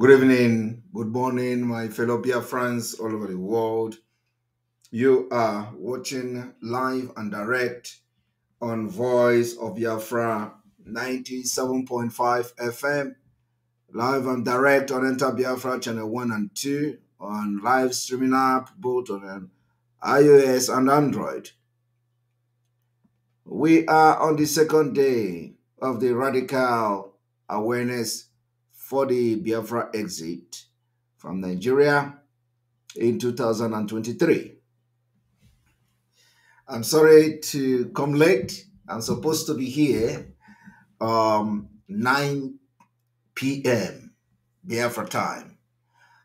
Good evening, good morning, my fellow Biafrans all over the world. You are watching live and direct on Voice of Biafra 97.5 FM, live and direct on Enter Biafra channel 1 and 2, on live streaming app both on iOS and Android. We are on the second day of the radical awareness for the Biafra exit from Nigeria in 2023. I'm sorry to come late. I'm supposed to be here 9 p.m. Biafra time.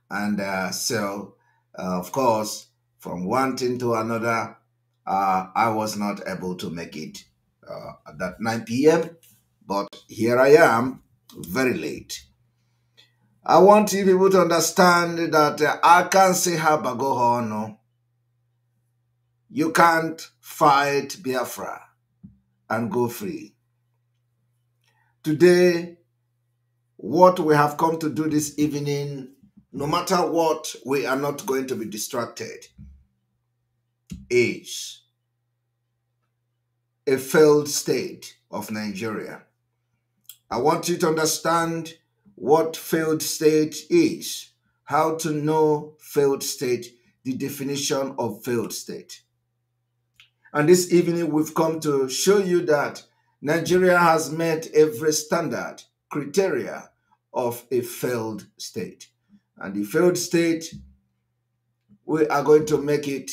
And of course, from one thing to another, I was not able to make it at that 9 p.m. But here I am, very late. I want you people to understand that I can't say how Bagohono. You can't fight Biafra and go free. Today, what we have come to do this evening, no matter what, we are not going to be distracted, is a failed state of Nigeria. I want you to understand what failed state is, how to know failed state, the definition of failed state. And this evening, we've come to show you that Nigeria has met every standard, criteria of a failed state. And the failed state, we are going to make it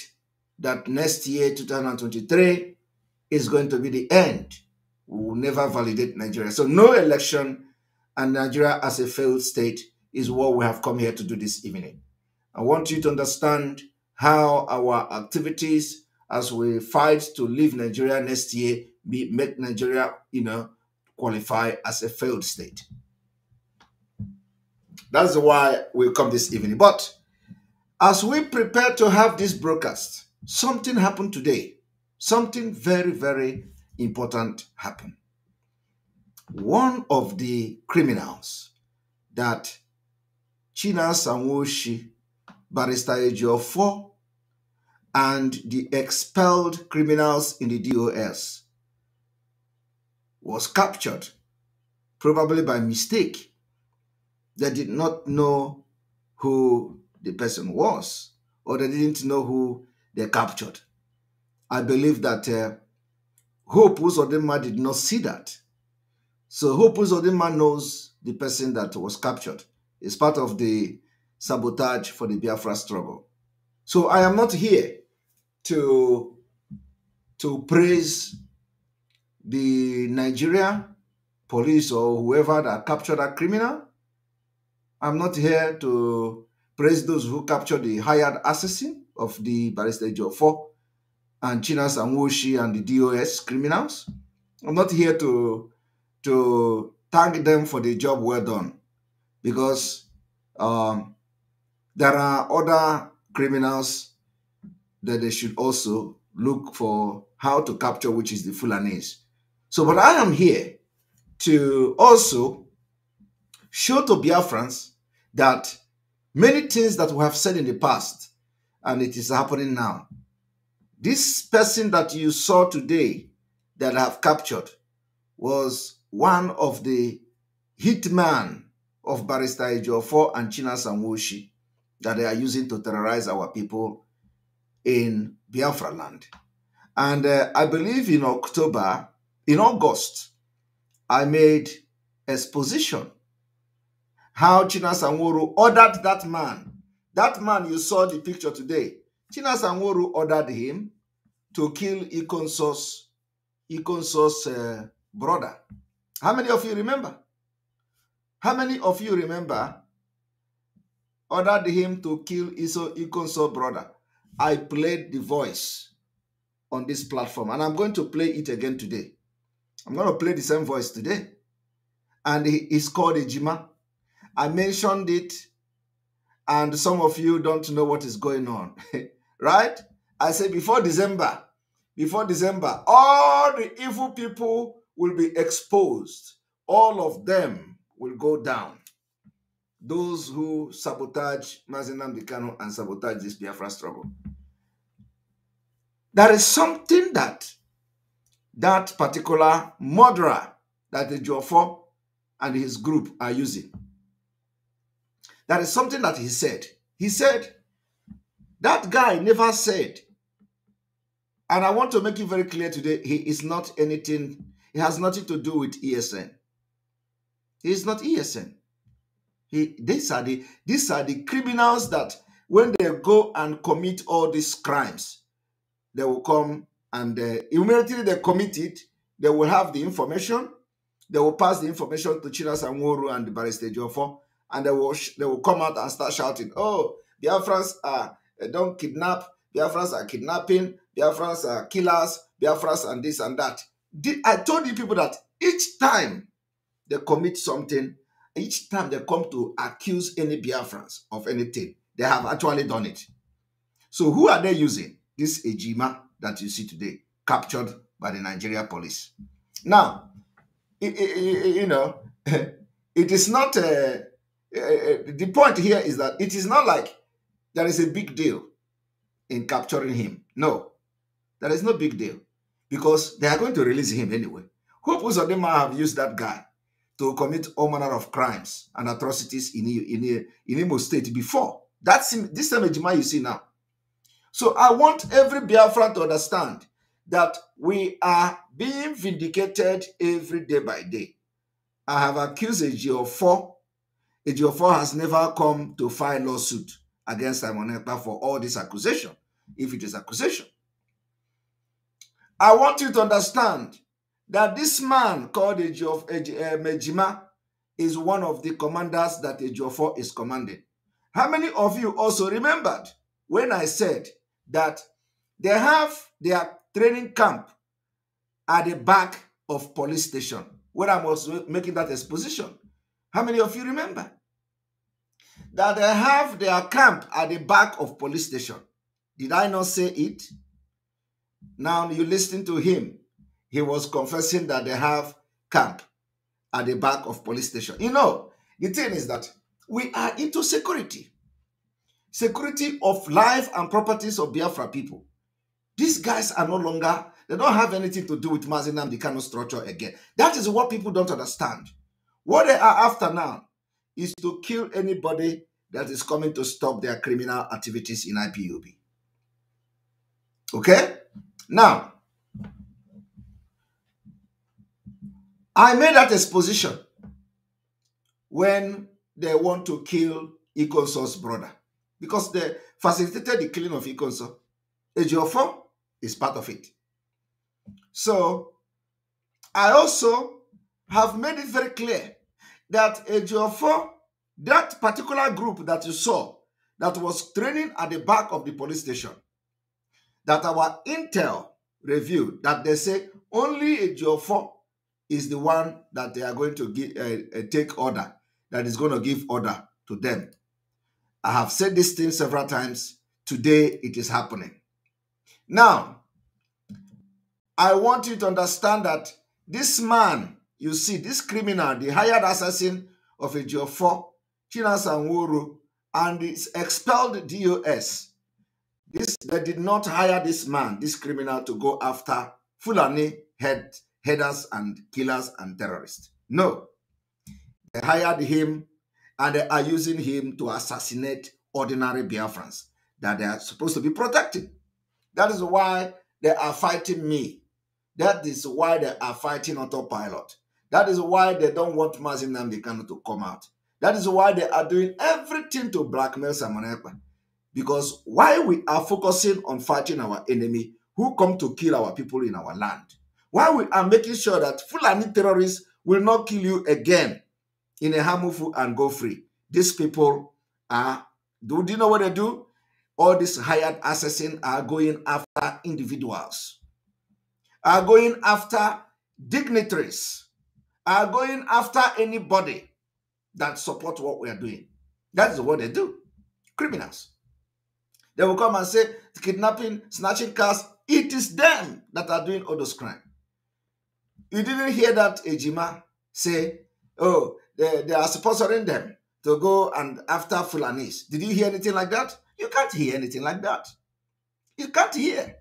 that next year, 2023, is going to be the end. We will never validate Nigeria. So no election and Nigeria as a failed state is what we have come here to do this evening. I want you to understand how our activities as we fight to leave Nigeria next year, make Nigeria, qualify as a failed state. That's why we come this evening. But as we prepare to have this broadcast, something happened today. Something very, very important happened. One of the criminals that China Sanwoshi, Barrister Ejiofor, and the expelled criminals in the DOS was captured, probably by mistake. They did not know who the person was, or they didn't know who they captured. I believe that Hope Uzodinma did not see that. So Hope Uzodinma knows the person that was captured. It's part of the sabotage for the Biafra struggle. So I am not here to praise the Nigeria police or whoever that captured that criminal. I'm not here to praise those who captured the hired assassin of the Barrister Ejiofor and China Sanwoshi and the DOS criminals. I'm not here to thank them for the job well done, because there are other criminals that they should also look for how to capture, which is the Fulanese. So, but I am here to also show to Biafrans that many things that we have said in the past, and it is happening now. This person that you saw today that I have captured was one of the hitmen of Barrister Ejiofor and China Sanwoshi that they are using to terrorize our people in Biafra land. And I believe in August, I made exposition how China Sanworu ordered that man. That man you saw the picture today. China Sanworu ordered him to kill Ikonso's brother. How many of you remember? How many of you remember ordered him to kill Ikonso's brother? I played the voice on this platform, and I'm going to play it again today. I'm going to play the same voice today. And it's called Ejima. I mentioned it, and some of you don't know what is going on, right? I said before December, all the evil people will be exposed. All of them will go down. those who sabotage Mazinam Dikano and sabotage this Biafra struggle. There is something that that particular murderer that the Jofor and his group are using. That is something that he said. He said, that guy never said, and I want to make it very clear today, he is not anything, he has nothing to do with ESN. He is not ESN. These are the criminals that when they go and commit all these crimes, they will come and immediately they commit it, they will have the information, they will pass the information to Chinas and Woru and the Barrister Jofo, and they will come out and start shouting, oh, Biafrans are don't kidnap, Biafrans are kidnapping, Biafrans are killers, Biafrans and this and that. I told you people that each time they commit something, each time they come to accuse any Biafrans of anything, they have actually done it. So who are they using? This Ejima that you see today, captured by the Nigeria police. Now, you know, it is not, the point here is that it is not like there is a big deal in capturing him. No, there is no big deal because they are going to release him anyway. Hope Uzodinma have used that guy to commit all manner of crimes and atrocities in Imo State before. That's this same Ejima you see now. So I want every Biafran to understand that we are being vindicated every day by day. I have accused Ejiofor. Ejiofor has never come to file lawsuit against Simon Ekpa for all this accusation, if it is accusation. I want you to understand that this man called Ejima is one of the commanders that Ejiofor is commanding. How many of you also remembered when I said that they have their training camp at the back of police station when I was making that exposition? How many of you remember that they have their camp at the back of police station? Did I not say it? Now you listen to him. He was confessing that they have camp at the back of police station. You know, the thing is that we are into security. Security of life and properties of Biafra people. These guys are no longer, they don't have anything to do with Mazinam Dikano structure again. That is what people don't understand. What they are after now is to kill anybody that is coming to stop their criminal activities in IPOB. Okay? Now, I made that exposition when they want to kill Ikonso's brother because they facilitated the killing of Ikonso. Ejiofor is part of it. So, I also have made it very clear that Ejiofor, that particular group that you saw that was training at the back of the police station, that our intel revealed that they say only Ejiofor is the one that they are going to give, take order, that is going to give order to them. I have said this thing several times. Today it is happening. Now, I want you to understand that this man, you see, this criminal, the hired assassin of Ejiofor, Chinas and Woru, and this expelled DOS, they did not hire this man, this criminal, to go after Fulani headers and killers and terrorists. No. They hired him and they are using him to assassinate ordinary Biafrans that they are supposed to be protecting. That is why they are fighting me. That is why they are fighting autopilot. That is why they don't want Mazinam Dikano to come out. That is why they are doing everything to blackmail Simon Ekpa. Because while we are focusing on fighting our enemy who come to kill our people in our land, while we are making sure that Fulani terrorists will not kill you again in a Hamufu and go free, these people are, do you know what they do? All these hired assassins are going after individuals, are going after dignitaries, are going after anybody that supports what we are doing. That is what they do. Criminals. They will come and say, kidnapping, snatching cars, it is them that are doing all those crimes. You didn't hear that Ejima say, oh, they are sponsoring them. to go and after Fulanis. Did you hear anything like that? You can't hear anything like that. You can't hear.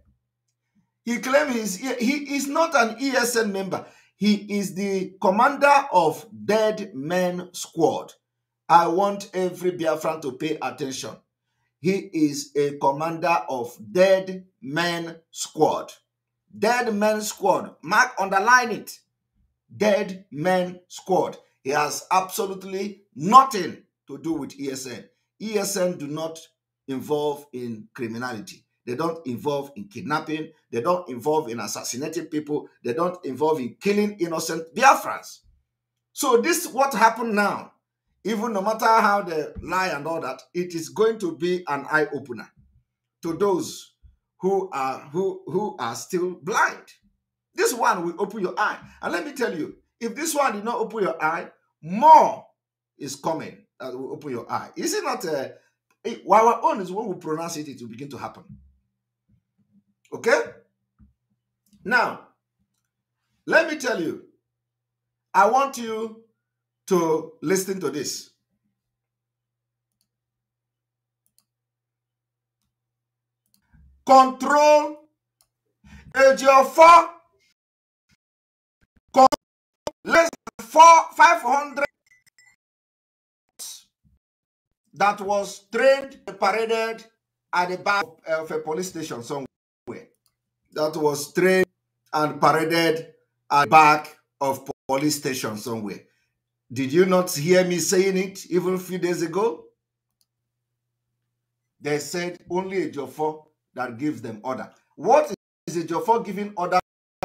He claims he is not an ESN member. He is the commander of Dead Men Squad. I want every Biafran to pay attention. He is a commander of Dead Men Squad. Dead Men Squad. Mark, underline it. Dead Men Squad. He has absolutely nothing to do with ESN. ESN do not involve in criminality. They don't involve in kidnapping. They don't involve in assassinating people. They don't involve in killing innocent Biafrans. So this what happened now. Even no matter how they lie and all that, it is going to be an eye-opener to those who are still blind. This one will open your eye. And let me tell you, if this one did not open your eye, more is coming that will open your eye. Is it not? Our own is when we pronounce it, it will begin to happen. Okay? Now, let me tell you, I want you to listen to this. Control Ejiofor, less than 500 that was trained, paraded at the back of a police station somewhere. That was trained and paraded at the back of police station somewhere. Did you not hear me saying it even a few days ago? They said only Ejiofor that gives them order. What is Ejiofor giving order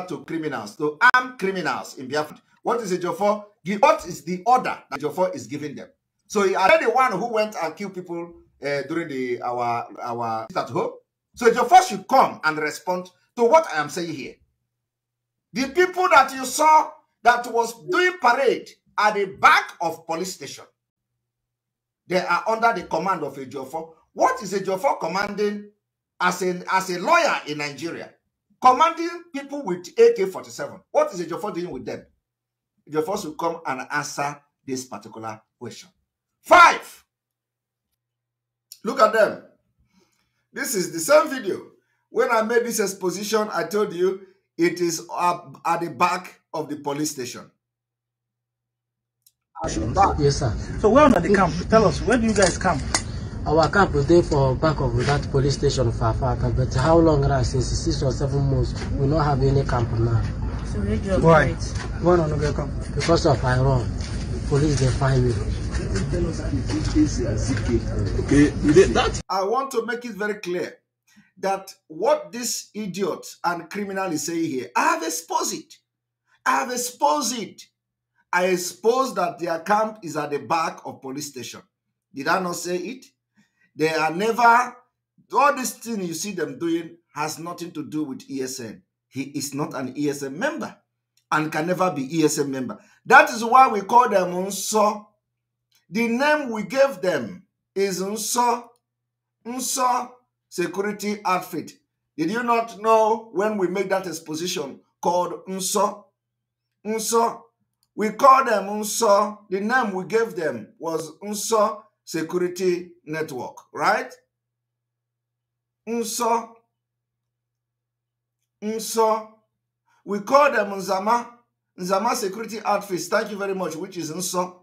to criminals, to armed criminals in Biafra? What is Ejiofor? What is the order that Ejiofor is giving them? So he are the one who went and killed people during our at home. So Ejiofor should come and respond to what I am saying here. The people that you saw that was doing parade at the back of police station, they are under the command of Ejiofor. What is Ejiofor commanding as a lawyer in Nigeria? Commanding people with AK-47. What is Ejiofor doing with them? Ejiofor should come and answer this particular question. 5. Look at them. This is the same video. When I made this exposition, I told you it is up at the back of the police station. Yes, sir. So where are the camp? Tell us, where do you guys camp? Our camp is there for back of that police station for Afaka, but how long now? Since 6 or 7 months, we don't have any camp now. So why? Why not get camp? Because of Iran. Police, they find me. Okay, I want to make it very clear that what this idiot and criminal is saying here, I have exposed it. I have exposed it. I exposed that their camp is at the back of police station. Did I not say it? They are never, all this thing you see them doing has nothing to do with ESN. He is not an ESN member and can never be ESN member. That is why we call them Unso. The name we gave them is Unso. Unso Security Outfit. Did you not know when we made that exposition called Unso? Unso. We call them Unso. The name we gave them was Unso Security Network, right? Unso. Unso. We call them Nzama. Nzama Security Outfits. Thank you very much, which is Unso.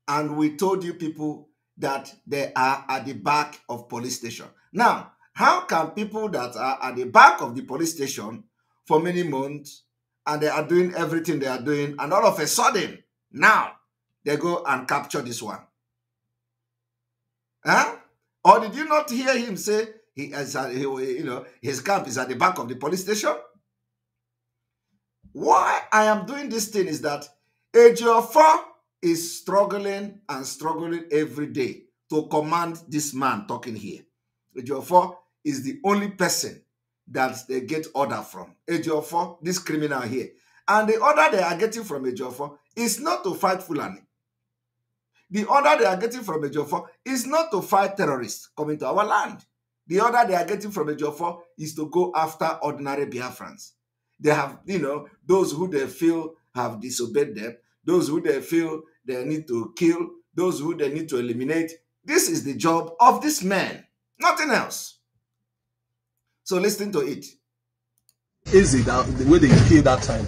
And we told you people that they are at the back of police station. Now, how can people that are at the back of the police station for many months and they are doing everything they are doing, and all of a sudden, now, they go and capture this one? Huh? Or did you not hear him say his camp is at the back of the police station? Why I am doing this thing is that Ejiofor is struggling and struggling every day to command this man talking here. Ejiofor is the only person that they get order from. Ejiofor, this criminal here. And the order they are getting from Ejiofor is not to fight Fulani. The order they are getting from Ejiofor is not to fight terrorists coming to our land. The order they are getting from Ejiofor is to go after ordinary Biafrans. They have, those who they feel have disobeyed them, those who they feel they need to kill, those who they need to eliminate. This is the job of this man, nothing else. So listen to it. Is it that the way they kill that time?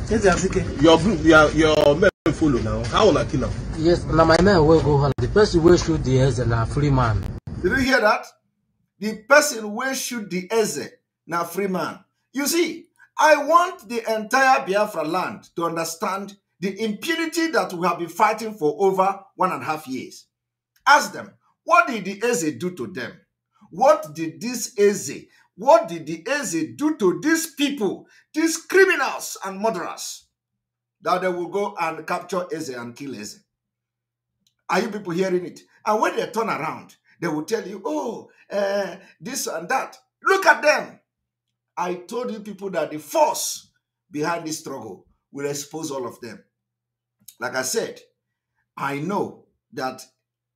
Your group, your men follow now. How will I kill them? Yes, now my men will go home. The person will shoot the Eze na free man. Did you hear that? The person will shoot the Eze na free man. You see, I want the entire Biafra land to understand the impunity that we have been fighting for over 1.5 years. Ask them, what did the Eze do to them? What did the Eze do to these people, these criminals and murderers, that they will go and capture Eze and kill Eze? Are you people hearing it? And when they turn around, they will tell you, oh, this and that. Look at them. I told you people that the force behind this struggle will expose all of them. Like I said, I know that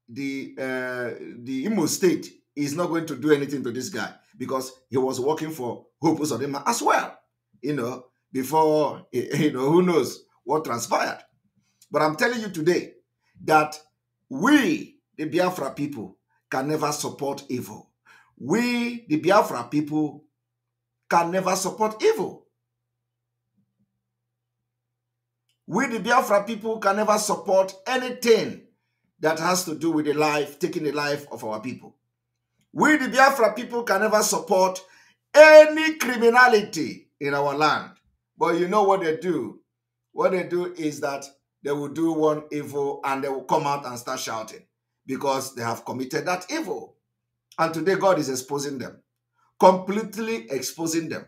the Imo State is not going to do anything to this guy because he was working for Hope Uzodinma as well, before, who knows what transpired. But I'm telling you today that we, the Biafra people, can never support evil. We, the Biafra people, can never support evil. We, the Biafra people, can never support anything that has to do with taking the life of our people. We, the Biafra people, can never support any criminality in our land. But you know what they do? What they do is that they will do one evil and they will come out and start shouting because they have committed that evil. And today God is exposing them, completely exposing them.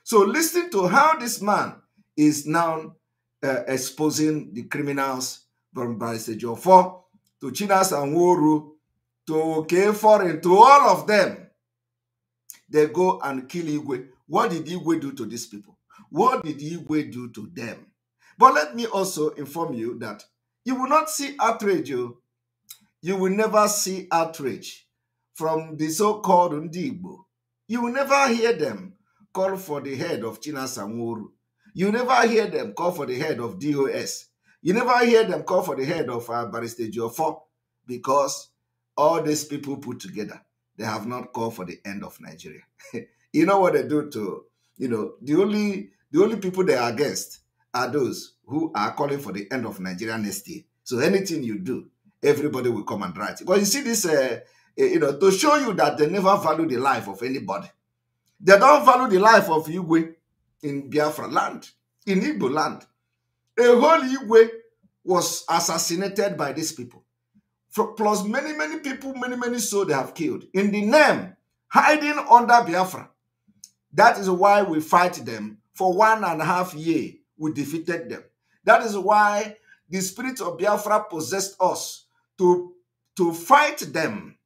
So listen to how this man is now exposing the criminals from Barrister Jofor to Chinas and Woru to K4 to all of them. They go and kill Igwe. What did Igwe do to these people? What did Igwe do to them? But let me also inform you that you will not see outrage. You will never see outrage from the so-called Ndigbo. You will never hear them call for the head of Chinas and Woru. You never hear them call for the head of DOS. You never hear them call for the head of Barrister Jofor, because all these people put together, they have not called for the end of Nigeria. You know what they do to, the only people they are against are those who are calling for the end of Nigeria next year. So anything you do, everybody will come and write. But you see this, to show you that they never value the life of anybody. They don't value the life of Igwe in Biafra land, in Igbo land. A whole Igwe was assassinated by these people. Plus many people, many souls they have killed. In the name, hiding under Biafra. That is why we fight them. For 1.5 years, we defeated them. That is why the spirit of Biafra possessed us to fight them,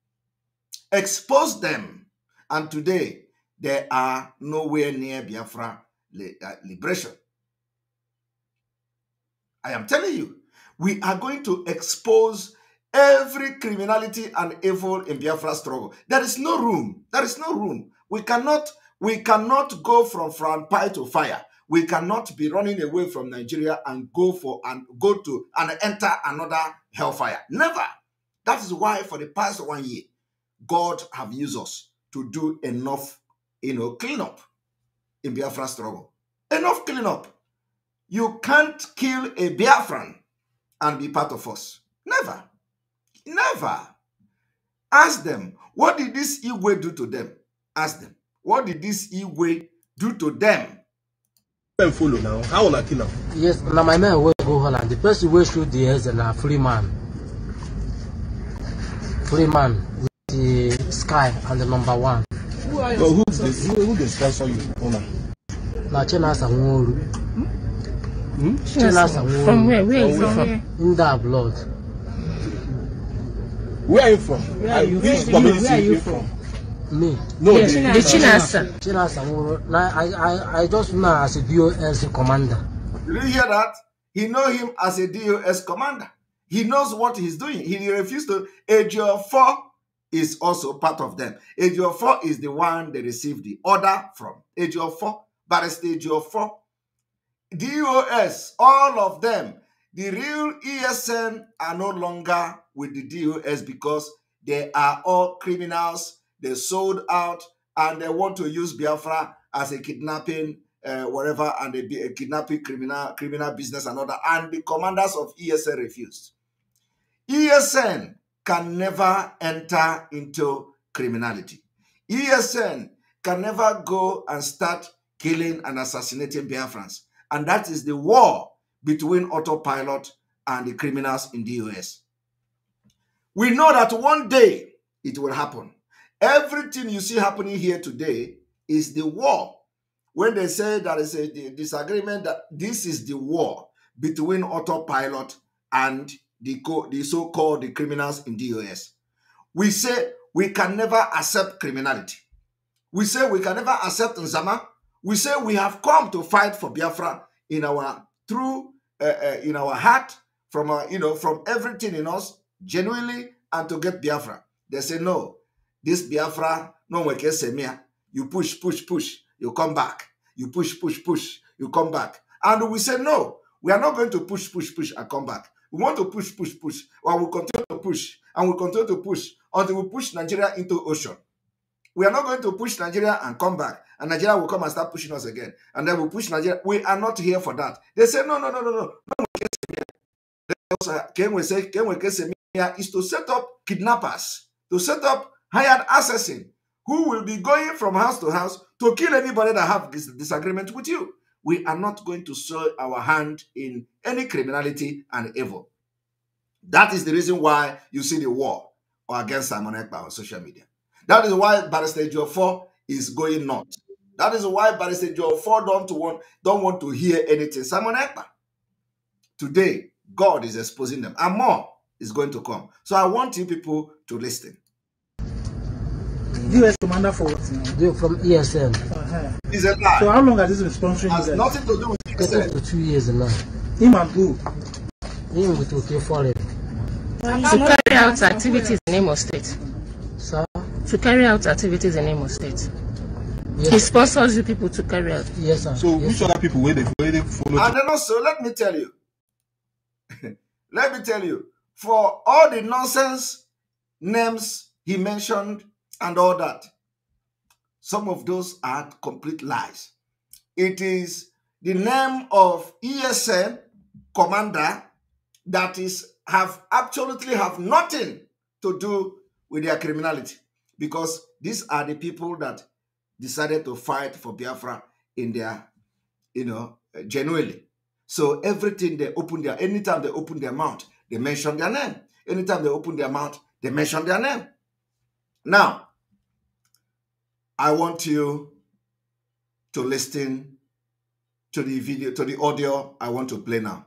expose them. And today, they are nowhere near Biafra liberation. I am telling you, we are going to expose every criminality and evil in Biafra struggle. There is no room. There is no room. We cannot go from pie to fire. We cannot be running away from Nigeria and go to enter another hellfire. Never. That is why for the past 1 year, God have used us to do enough, cleanup in Biafra struggle. Enough cleanup. You can't kill a Biafran and be part of us. Never. Never. Ask them, what did this Igwe do to them? Ask them, what did this Igwe do to them? Follow now. How will I kill them? Yes, now my man will go Holland. The person will shoot the Eze na free man. Free man with the sky and the number 1. Who they sponsor you? Now Chinas and Woru. Chinas and Woru. From where? Where is from? In that blood. Where are you from? Where are you from? Where are you from? Me. No, yes, the Chinasa. Chinas and Woru. I just know as a DOS commander. Did you hear that? He knows him as a DOS commander. He knows what he's doing. He refused to. Ejiofor is also part of them. Ejiofor is the one they received the order from. Ejiofor, Barrister Ejiofor, DOS, all of them. The real ESN are no longer with the DOS because they are all criminals. They sold out and they want to use Biafra as a kidnapping, whatever, and a kidnapping criminal business and all that. And the commanders of ESN refused. ESN can never enter into criminality. ESN can never go and start killing and assassinating Biafrans. And that is the war between autopilot and the criminals in the US. We know that one day it will happen. Everything you see happening here today is the war. When they say that is a disagreement, that this is the war between autopilot and the so-called the criminals in the US. We say we can never accept criminality. We say we can never accept Nzama. We say we have come to fight for Biafra in our in our heart, from our, from everything in us, genuinely, and to get Biafra. They say no, this Biafra no one can say me. You push, you come back. You push, you come back. And we say no, we are not going to push and come back. We want to push. Well, we continue to push, and we continue to push until we push Nigeria into ocean. We are not going to push Nigeria and come back, and Nigeria will come and start pushing us again, and then we'll push Nigeria. We are not here for that. They say no. Can we say is to set up kidnappers, to set up hired assassin who will be going from house to house to kill anybody that have this disagreement with you. We are not going to soil our hand in any criminality and evil. That is the reason why you see the war against Simon Ekpa on social media. That is why Barrister Joe is going nuts. That is why Barrister Joe don't want to hear anything. Simon Ekpa. Today, God is exposing them, and more is going to come. So I want you people to listen. US commander for what? From ESN. It's a lie. So how long has this been sponsoring? Has nothing to do with Getting to 2 years now. Him and who? Him with OK Foreign. To carry out activities in Imo State. Sir? To carry out activities in Imo State. Yes. He sponsors you people to carry out. Yes, sir. So yes, which other people where they follow? And then also, let me tell you, for all the nonsense names he mentioned and all that, some of those are complete lies. It is the name of ESN commander that absolutely have nothing to do with their criminality, because these are the people that decided to fight for Biafra in their, genuinely. So everything they open anytime they open their mouth, they mention their name. Anytime they open their mouth, they mention their name. Now, I want you to listen to the video, to the audio I want to play now.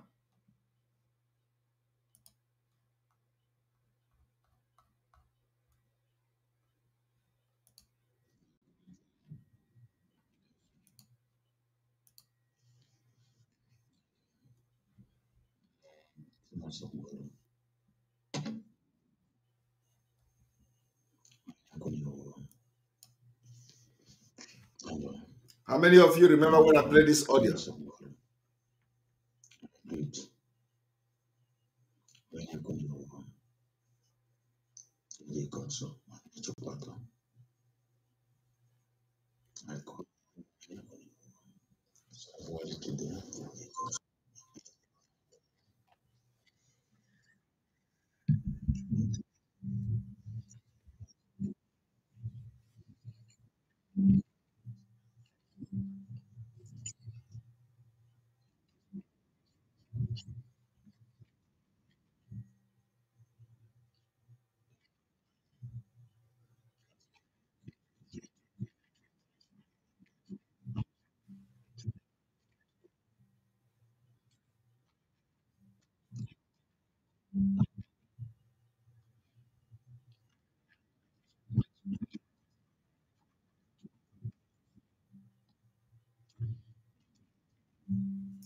How many of you remember when I played this audio?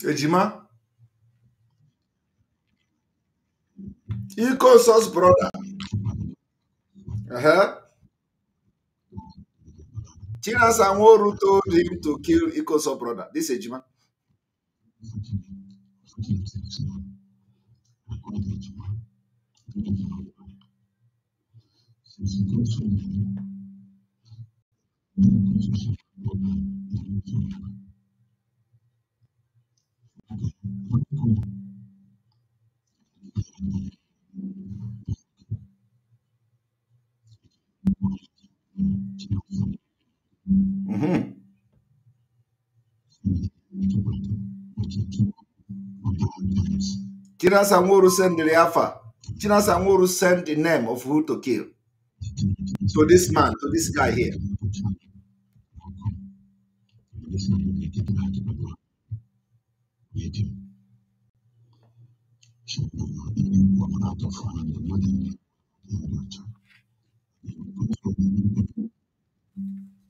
Ejima, Ikoso's brother. Chinasa Nworu told him to kill Ikoso's brother. This Ejima. Chinasa Nworu sent the Biafra. Chinasa Nworu sent the name of who to kill to this man, to this guy here.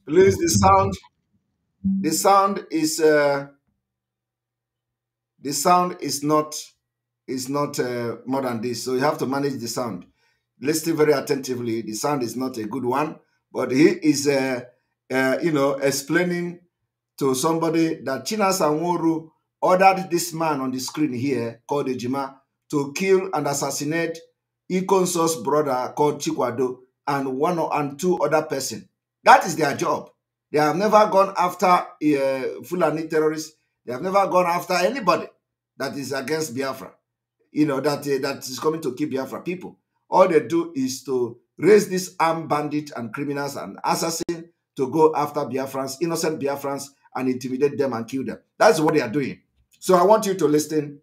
Please, the sound is not more than this, so you have to manage the sound. Listen very attentively. The sound is not a good one, but he is explaining to somebody that Chinasa Nworu ordered this man on the screen here called Ejima to kill and assassinate Ikonso's brother called Chikwado and two other persons. That is their job. They have never gone after Fulani terrorists. They have never gone after anybody that is against Biafra, that is coming to kill Biafra people. All they do is to raise these armed bandits and criminals and assassins to go after Biafrans, innocent Biafrans, and intimidate them and kill them. That's what they are doing. So I want you to listen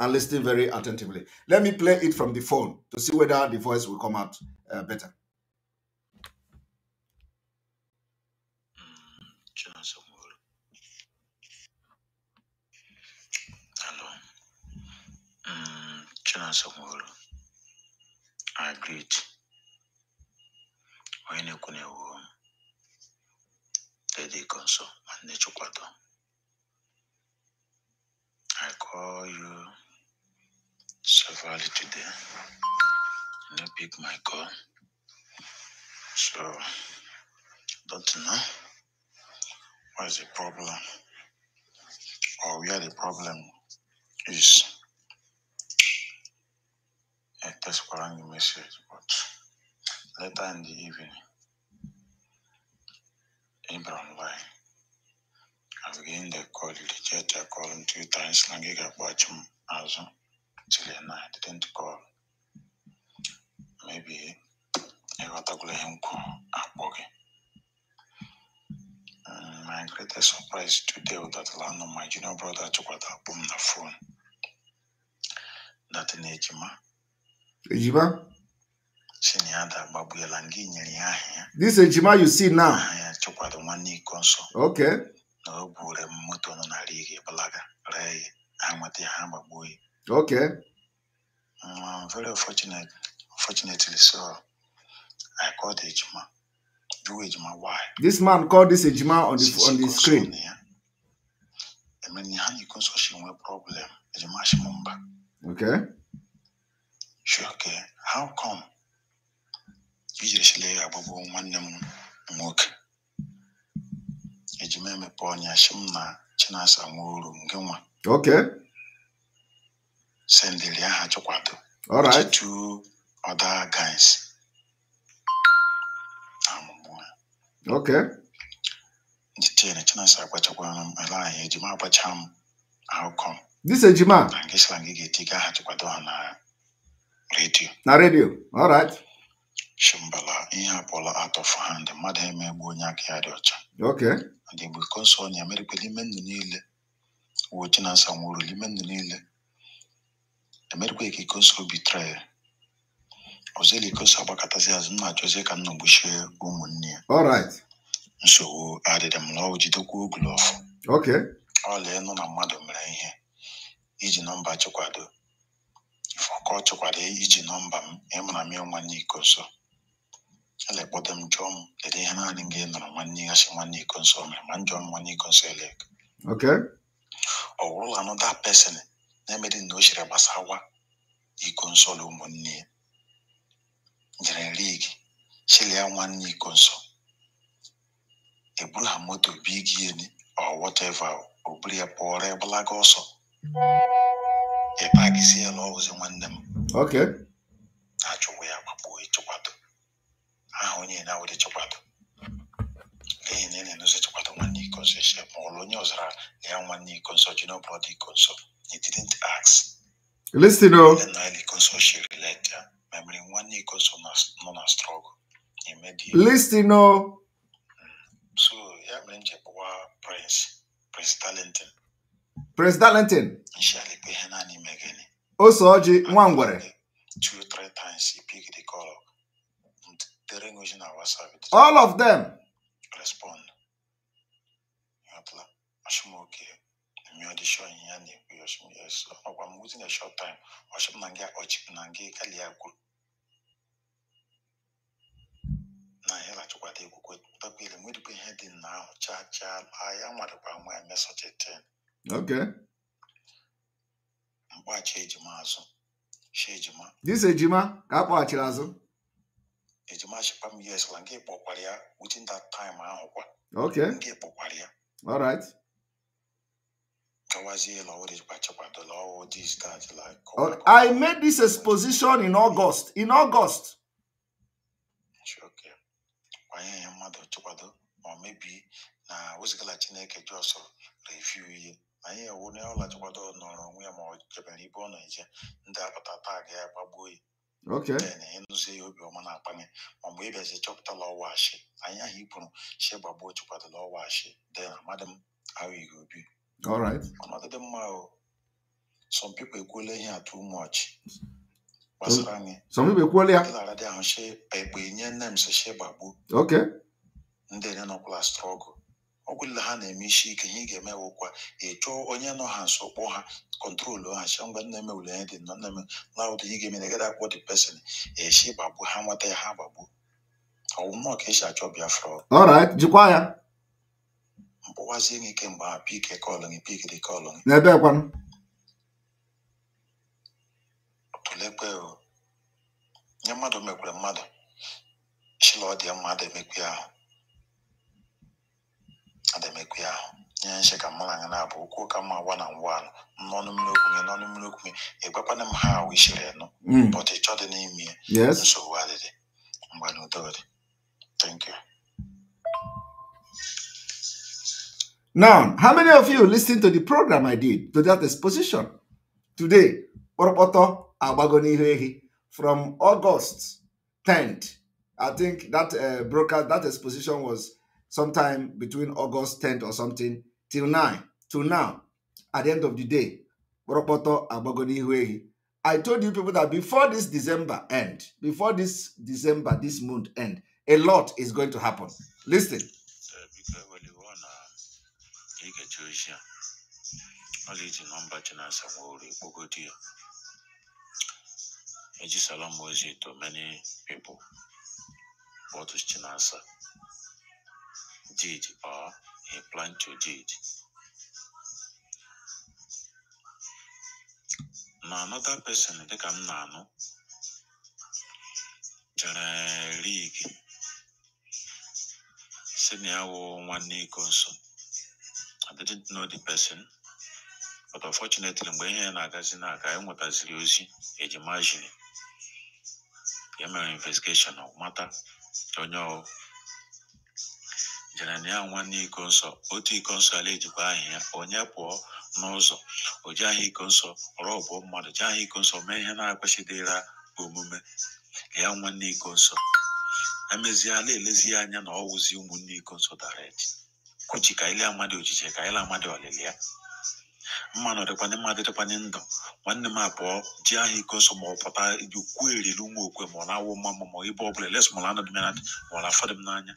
and listen very attentively. Let me play it from the phone to see whether the voice will come out better. Hello. Chinasa Nworu. I greet. When you come home, Lady Conso and Chikwado. I call you severally today. You pick my call. So, don't know what's the problem or where the problem is. I text for a message, but later in the evening, in online, I began the call, I called him 2 times, and I got watch him as till the night, didn't call. Maybe I got to let him call Abogi. My greatest surprise today was that land on my junior brother took what I boom the phone. That in Ejima. Ejima? This Ejima you see now. Okay. Okay. Very unfortunate. Unfortunately, so I called Ejima. Do Ejima why? This man called this Ejima on the screen. I mean, you can so she no problem. Ejima shimumba. Okay. Sure, okay. How come? Usually, ababu one work. Ejima me ponya shimna Chinasa Nworu ngwa. Okay. Send the Lia Chikwado. All right. 2 other guys. Okay. How come? This Ejima. Radio. Na radio. All right. Shimbala, Ihapola out of hand, the mother me Bunyaki Adocha. Okay. And they will console the American Limen Nile, watching us some more Limen Nile. The American console betray. Ozeli Kosabakatazas, not Joseph and Nobushe, woman near. All right. So added them low Jitoku glove. Okay. All the no madam here. Each number Chokwado. If I call Chokwade, each number, Emma Money Conso. I let what them John, the day and again on 1 year, she money console, man John money console. Okay. Or another person, named in no Shirabasawa, he console money. General League, Shelia 1 year console. A Bruhamoto big yen or whatever, or Bria Pore Black also. A bag is here always in one them. Okay. achọwe ya gbagbuo ịchụkwado aha onye na awụdị chụkwado ihe na enuzi chụkwado nwanne iko nsọ eche ma ọlụ onye ọzara ya nwanne iko nsọ ji n'obodo iko nsọ he didn't ask. Listen, no. Then I iko nsọ she relate ya memory nwanne iko nsọ nọ na struggle listen, no. So ya mere nje kpọwa Prince Talented. Nshali pe ihe naanị ime gịnị Also, Oji Nwangwere. 2-3 times he pick the call. All of them respond. Yes, I'm within a short time. Okay. This Ejima, yes, within that time. Okay. All right. I made this exposition in August. Okay. Or maybe was Chineke just review. I hear one all at what or no, we are more Japanese born and that boy. Okay. Then you say you'll be a man up on maybe as a chapter law wash. I hear he put Sheba boat to the law wash. Then, madam, how you will be. All right. Another some people go here too much. Some people call it. Okay. And then no class struggle. Ogulahan and Mishi can he get me a joe on your no hands so control or some but never will end in not never loud he gave me the get up what the person a sheep abu hammer they have a book. I will not catch a job Biafra. All right, Juquaya. But was he came by pick a colony, pick the colony. Never one. To let go. Your mother make a mother. She lord your mother make me out. And they make me out. Yan shake a man and apple, cook a man 1-on-1. None look me. A papa them how we share no. But each other name me. Yes. So what did it? I'm going to do it. Thank you. Now, how many of you listened to the program I did, to that exposition? Today, Oropoto Abagonihehi, from August 10th. I think that broadcast, that exposition was sometime between August 10th or something, till now. At the end of the day, Oropoto Abagonihehi. I told you people that before this December, this month end, a lot is going to happen. Listen. Salam was it to many people. What is Chinasa? Did or he planned to did. Now another person they come nano. Jana league. Senior one knee console. I didn't know the person. But unfortunately, when I got in a guy with a serious age imagine. Your investigation of matter. Don't know. Janania one knee console, OT console age by here, on your poor nozo, or Jahi console, or Robo Mother Jahi console, Mayana Pashidera, Umume, young one knee console. Ameziale, Lesian, always you would need console direct. Kuchikaila Madu, Chikaila Madu, Lilia. Mano de Panema de Panendo, one the map or Jahi console, Papa, you query Lumo, Mona, Mamma, Ibo, less Molana the minute, while I fought them nanya.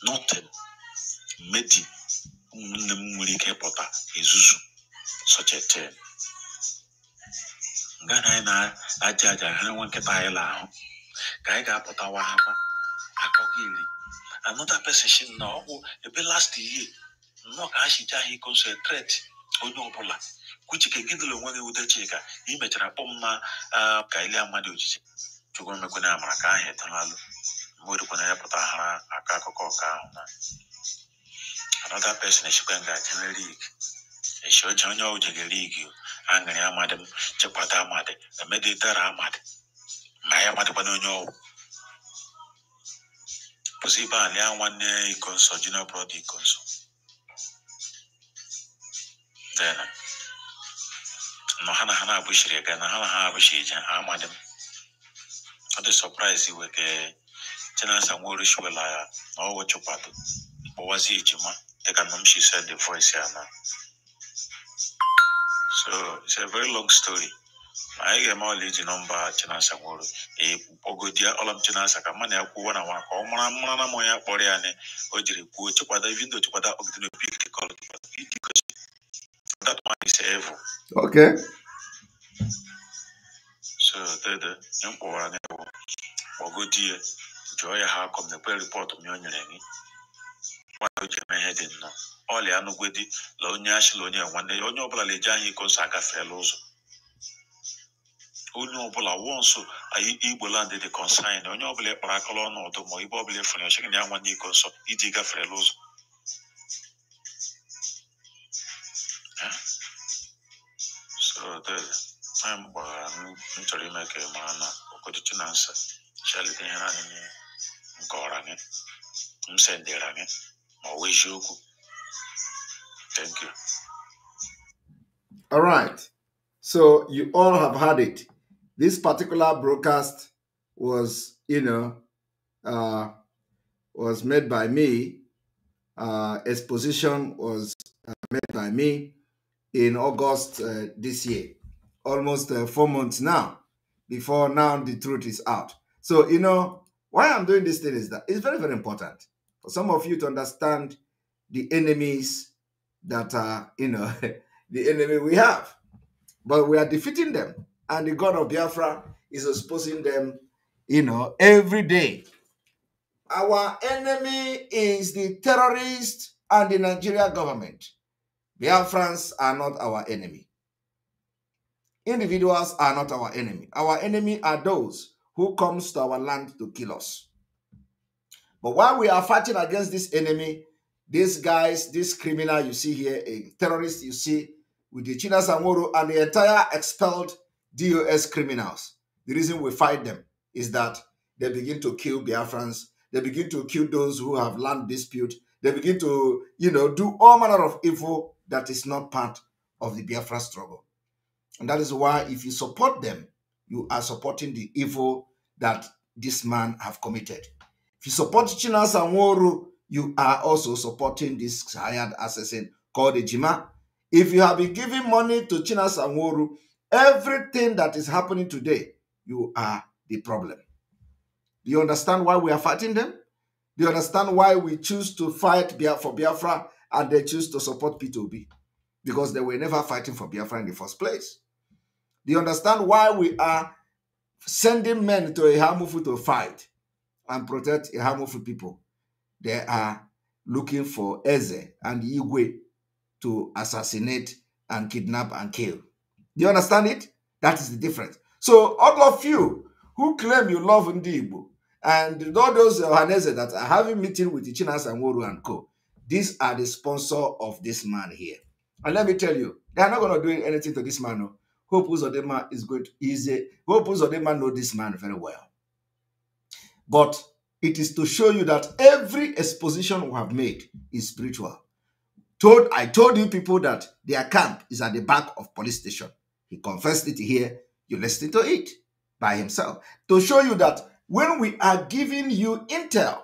Nothing. Meti. Mulike pota. Izuzu. Such a term. Gana ajaja hawan ketaila. Gaiga pota wahapa. Akogili. Another person no a bit last year. No kashi jahi concentrate. Onyobola. Kuchi ke gidlo ngwe udacheka. Imetra pomna kaile amadi uchiche. Chugome kuna amraka hetanalu. Another person is going to league. A short John Jagger League, Angry Amadam, Chapata Mad, a meditator Amad. Maya Matabanyo Posiba, Lian one day, Consul, Junior Brody Consul. Then, no Hana Bushri again, Hana Bushi, and Madam. At the surprise, you were a tenants and Worish will lie, or what you part. Or was he, Jima? The Ganum, she said the voice, Yana. So, it's a very long story. I get more lead number, China Samoro, a Pogodia, all of China Sakamania, Kuana, Mana Moya, Oriane, Ojiri, Puchupada, even though to put out the big call because that one is evil. Okay. So, the Emperor, Pogodia, Joy, how come the report of Union? What would you may head in? All the Anugudi, Lonia, Shilonia, one day, on your Blalejan, Kosaka fellows. Only Obola once Igbo land the consign, only Obele Oracle no to Moibobile for your second young one you consult, Idiga fellows. So I'm to make a man, or could you answer? Shall it be Gorane? I'm sending it. Always you. Thank you. All right. So you all have heard it. This particular broadcast was, was made by me. Exposition was made by me in August this year. Almost 4 months now. Before now, the truth is out. So, why I'm doing this thing is that it's very, very important for some of you to understand the enemies that are, the enemy we have. But we are defeating them. And the God of Biafra is exposing them, every day. Our enemy is the terrorists and the Nigeria government. Biafrans are not our enemy. Individuals are not our enemy. Our enemy are those who comes to our land to kill us. But while we are fighting against this enemy, these guys, this criminal you see here, a terrorist you see with the China Samoro and the entire expelled DOS criminals, the reason we fight them is that they begin to kill Biafrans. They begin to kill those who have land dispute. They begin to, do all manner of evil that is not part of the Biafra struggle. And that is why if you support them, you are supporting the evil that this man have committed. If you support China Sanworu, you are also supporting this hired assassin called Ejima. If you have been giving money to China Sanworu, everything that is happening today, you are the problem. Do you understand why we are fighting them? Do you understand why we choose to fight for Biafra and they choose to support P2B? Because they were never fighting for Biafra in the first place. Do you understand why we are sending men to Ihamufu to fight and protect Ihamufu people? They are looking for Eze and Igwe to assassinate and kidnap and kill. Do you understand it? That is the difference. So all of you who claim you love Ndigbo and all those Ohaneze that are having meeting with the Chinas and Woru and Co., these are the sponsor of this man here. And let me tell you, they are not going to do anything to this man. No. Hope Uzodinma is going to easy. Hope Uzodinma know this man very well. But it is to show you that every exposition we have made is spiritual. I told you people that their camp is at the back of police station. He confessed it here. You listened to it by himself. To show you that when we are giving you intel,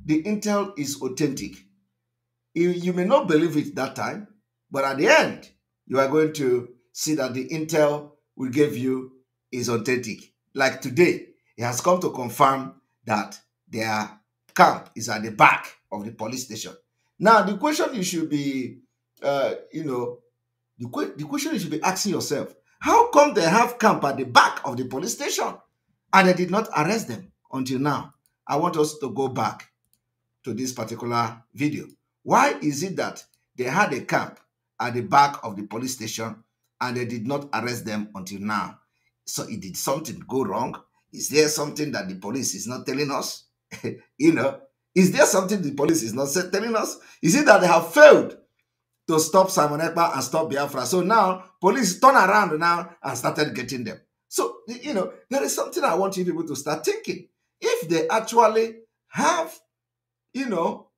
the intel is authentic. You may not believe it that time, but at the end, you are going to see that the intel we gave you is authentic. Like today, he has come to confirm that their camp is at the back of the police station. Now, the question you should be, the question you should be asking yourself, how come they have camp at the back of the police station and they did not arrest them until now? I want us to go back to this particular video. Why is it that they had a camp at the back of the police station and they did not arrest them until now? So did something go wrong? Is there something that the police is not telling us? Is there something the police is not telling us? Is it that they have failed to stop Simon Ekpa and stop Biafra. So now police turn around now and started getting them. So, you know, there is something I want you people to start thinking. If they actually have, you know,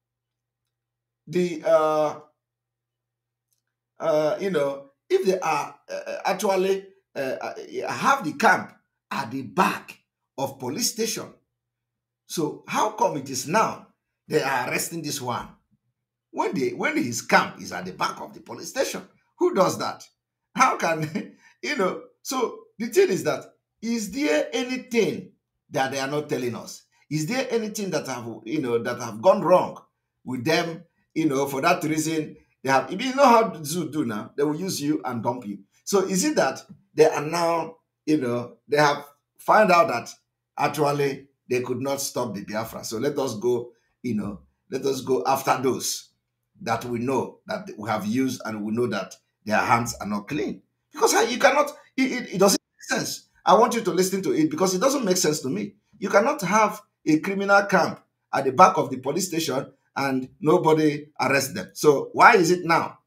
the, if they are actually have the camp at the back of police station, so how come it is now they are arresting this one when his camp is at the back of the police station? Who does that? How can you know? So the thing is that, is there anything that they are not telling us? Is there anything that have gone wrong with them? You know, for that reason they have. You know how Zoo do now? They will use you and dump you. So is it that they are now, you know, they have found out that actually they could not stop the Biafra? So let us go, you know, let us go after those that we know that we have used and we know that their hands are not clean. Because you cannot, it doesn't make sense. I want you to listen to it because it doesn't make sense to me. You cannot have a criminal camp at the back of the police station and nobody arrests them. So why is it now?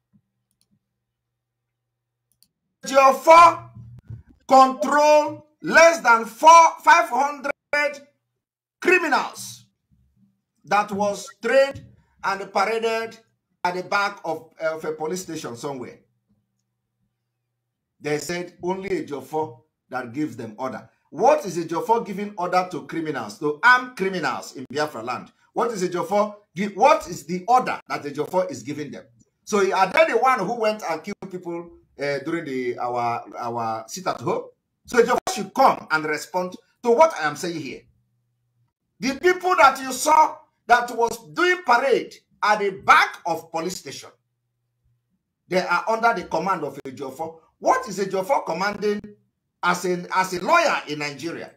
Your four control less than 500 criminals that was trained and paraded at the back of a police station somewhere. They said only a Jofo that gives them order. What is a Jofo giving order to criminals, to armed criminals in Biafra land? What is a Jofo? What is the order that the Jofo is giving them? So are they the one who went and killed people during our sit at home? So the Jofo should come and respond to what I am saying here. The people that you saw that was doing parade at the back of police station, they are under the command of a Jofo. What is a Jofo commanding as a lawyer in Nigeria?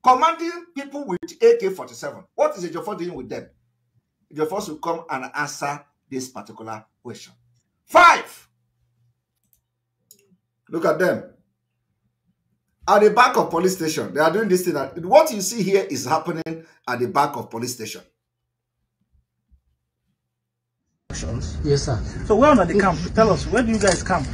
Commanding people with AK-47. What is a Jofo doing with them? Jofo should come and answer this particular question. 5. Look at them. At the back of police station, they are doing this thing. What you see here is happening at the back of police station. Yes, sir. So where are the camp? Tell us, where do you guys camp?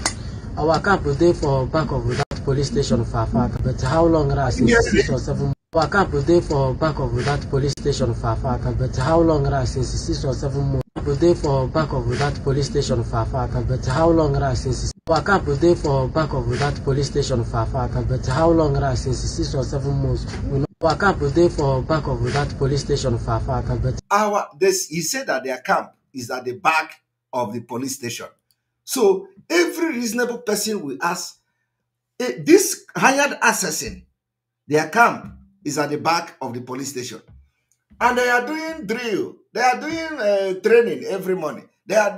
Our camp is there for back of that police station for Afaka. But how long since 6 or 7 months? Our camp is there for back of that police station for Afaka. But how long since 6 or 7 months? Is there for back of that police station for Afaka. But how long since our camp is there for back of that police station for Afaka. But how long since 6 or 7 months? Our camp is there for back of that police station for Afaka. But he said that their camp is at the back of the police station. So every reasonable person will ask, this hired assassin, their camp is at the back of the police station. And they are doing drill. They are doing training every morning. They are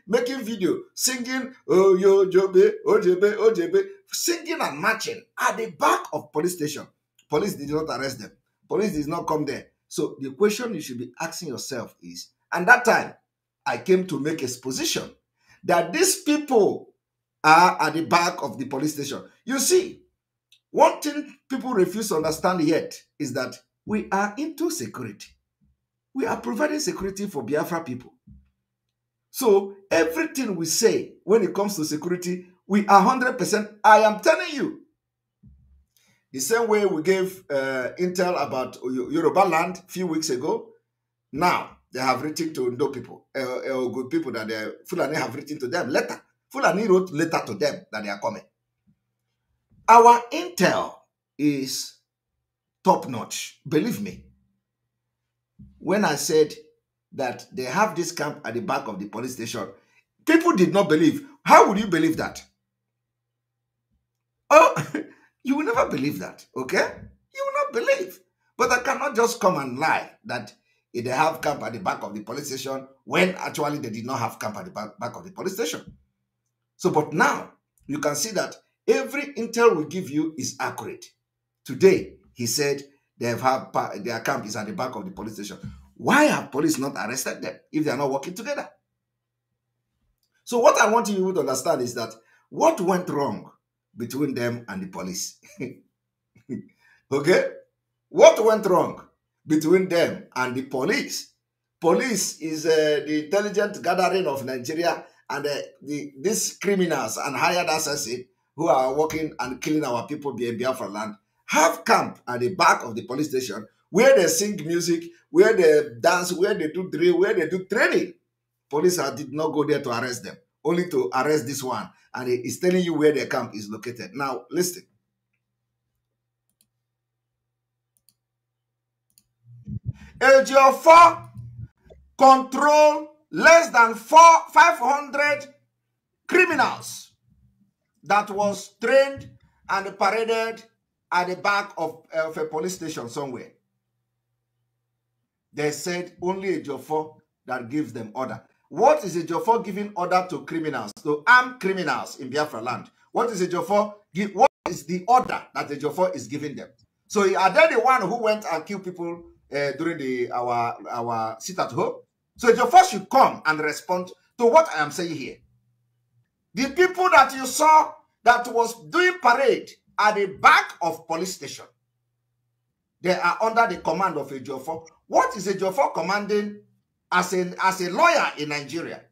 making video, singing, oh, yo, Jobe, Ojebe, Ojebe, singing and marching at the back of police station. Police did not arrest them. Police did not come there. So the question you should be asking yourself is, and that time, I came to make exposition that these people are at the back of the police station. You see, one thing people refuse to understand yet is that we are into security. We are providing security for Biafra people. So everything we say when it comes to security, we are 100%. I am telling you, the same way we gave intel about Yoruba land a few weeks ago, now they have written to Ndo people, good people that Fulani have written to them letter. Fulani wrote letter to them that they are coming. Our intel is top notch. Believe me. When I said that they have this camp at the back of the police station, people did not believe. How would you believe that? Oh, you will never believe that, okay? You will not believe. But I cannot just come and lie that they have camp at the back of the police station when actually they did not have camp at the back of the police station. So, but now you can see that every intel we give you is accurate. Today, he said their camp is at the back of the police station. Why have police not arrested them if they are not working together? So what I want you to understand is that what went wrong between them and the police? Okay? What went wrong between them and the police? Police is the intelligent gathering of Nigeria, and these criminals and hired assassins who are working and killing our people in Biafra land have camp at the back of the police station where they sing music, where they dance, where they do drill, where they do training. Police did not go there to arrest them, only to arrest this one. And it's telling you where their camp is located. Now, listen. AGO4 control less than 500 criminals that was trained and paraded at the back of a police station somewhere. They said only a Jofo that gives them order. What is a Jofo giving order to criminals, to armed criminals in Biafra land? What is a Jofo? What is the order that a Jofo is giving them? So are they the one who went and killed people during our sit at home? So a Jofo should come and respond to what I am saying here. The people that you saw that was doing parade at the back of police station, they are under the command of a Jofo. What is a Jofo commanding as a lawyer in Nigeria?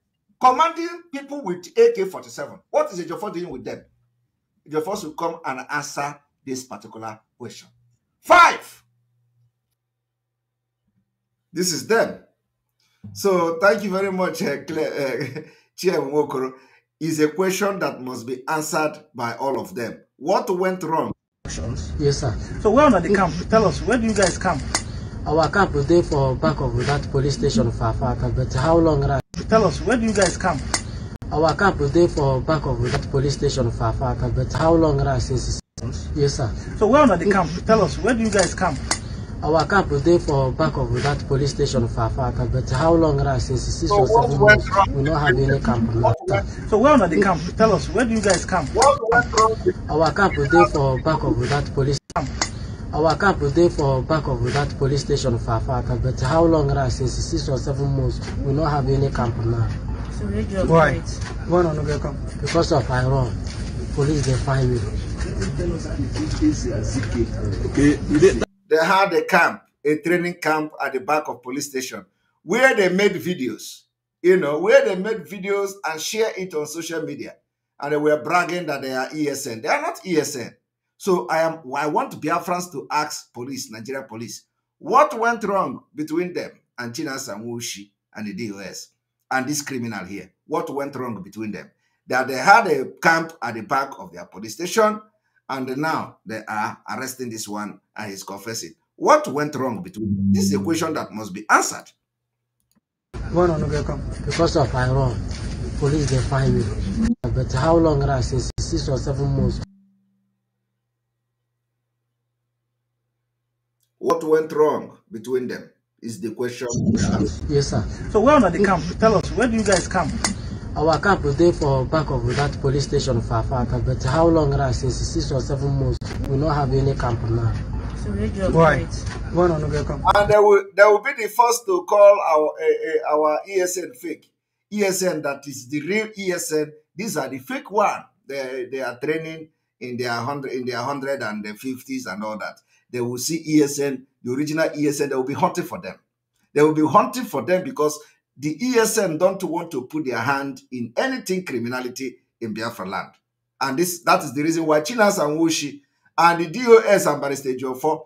Commanding people with AK-47. What is a Jofo doing with them? Jofo should come and answer this particular question. 5. This is them. So thank you very much, Chair Mokoro. Is a question that must be answered by all of them. What went wrong? Yes, sir. So where are the camp? Tell us, where do you guys camp? Our camp is there for back of that police station for Afata, but how long? Tell us, where do you guys camp? Our camp is there for back of that police station for Afata, but how long since? Yes, sir. So where are the camp? Tell us, where do you guys camp? Our camp is there for back of that police station for Afata, but how long since 6 or 7 months? We don't have any camp now, sir. So where are the camp? Tell us, where do you guys camp? Our camp is there for back of that police. Our camp is there for back of that police station for Afata, but how long since 6 or 7 months? We don't have any camp now. So radio Why? Why not get camp? Because of Iran, police they find me. Okay. They had a camp, a training camp at the back of police station where they made videos, where they made videos and share it on social media. And they were bragging that they are ESN. They are not ESN. So I want Biafrans to ask police, Nigeria police, what went wrong between them and Chinas and Wushi and the DOS and this criminal here? What went wrong between them? That they had a camp at the back of their police station, and now they are arresting this one and he's confessing. What went wrong between them? This is a question that must be answered. Because of Iran, police they find me. But how long since 6 or 7 months? What went wrong between them is the question. Yes, sir. So where are the camp? Tell us, where do you guys camp? Our camp is there for back of that police station for Afata, but how long since 6 or 7 months? We don't have any camp now. So radio Why? Why not get camp? And they will be the first to call our ESN fake. ESN that is the real ESN. These are the fake one. They are training in their 100 and the 50s and all that. They will see ESN, the original ESN. They will be hunting for them. They will be hunting for them because the ESN don't want to put their hand in anything criminality in Biafra land. And that is the reason why Chinas and Wushi and the DOS and Barrister Jofo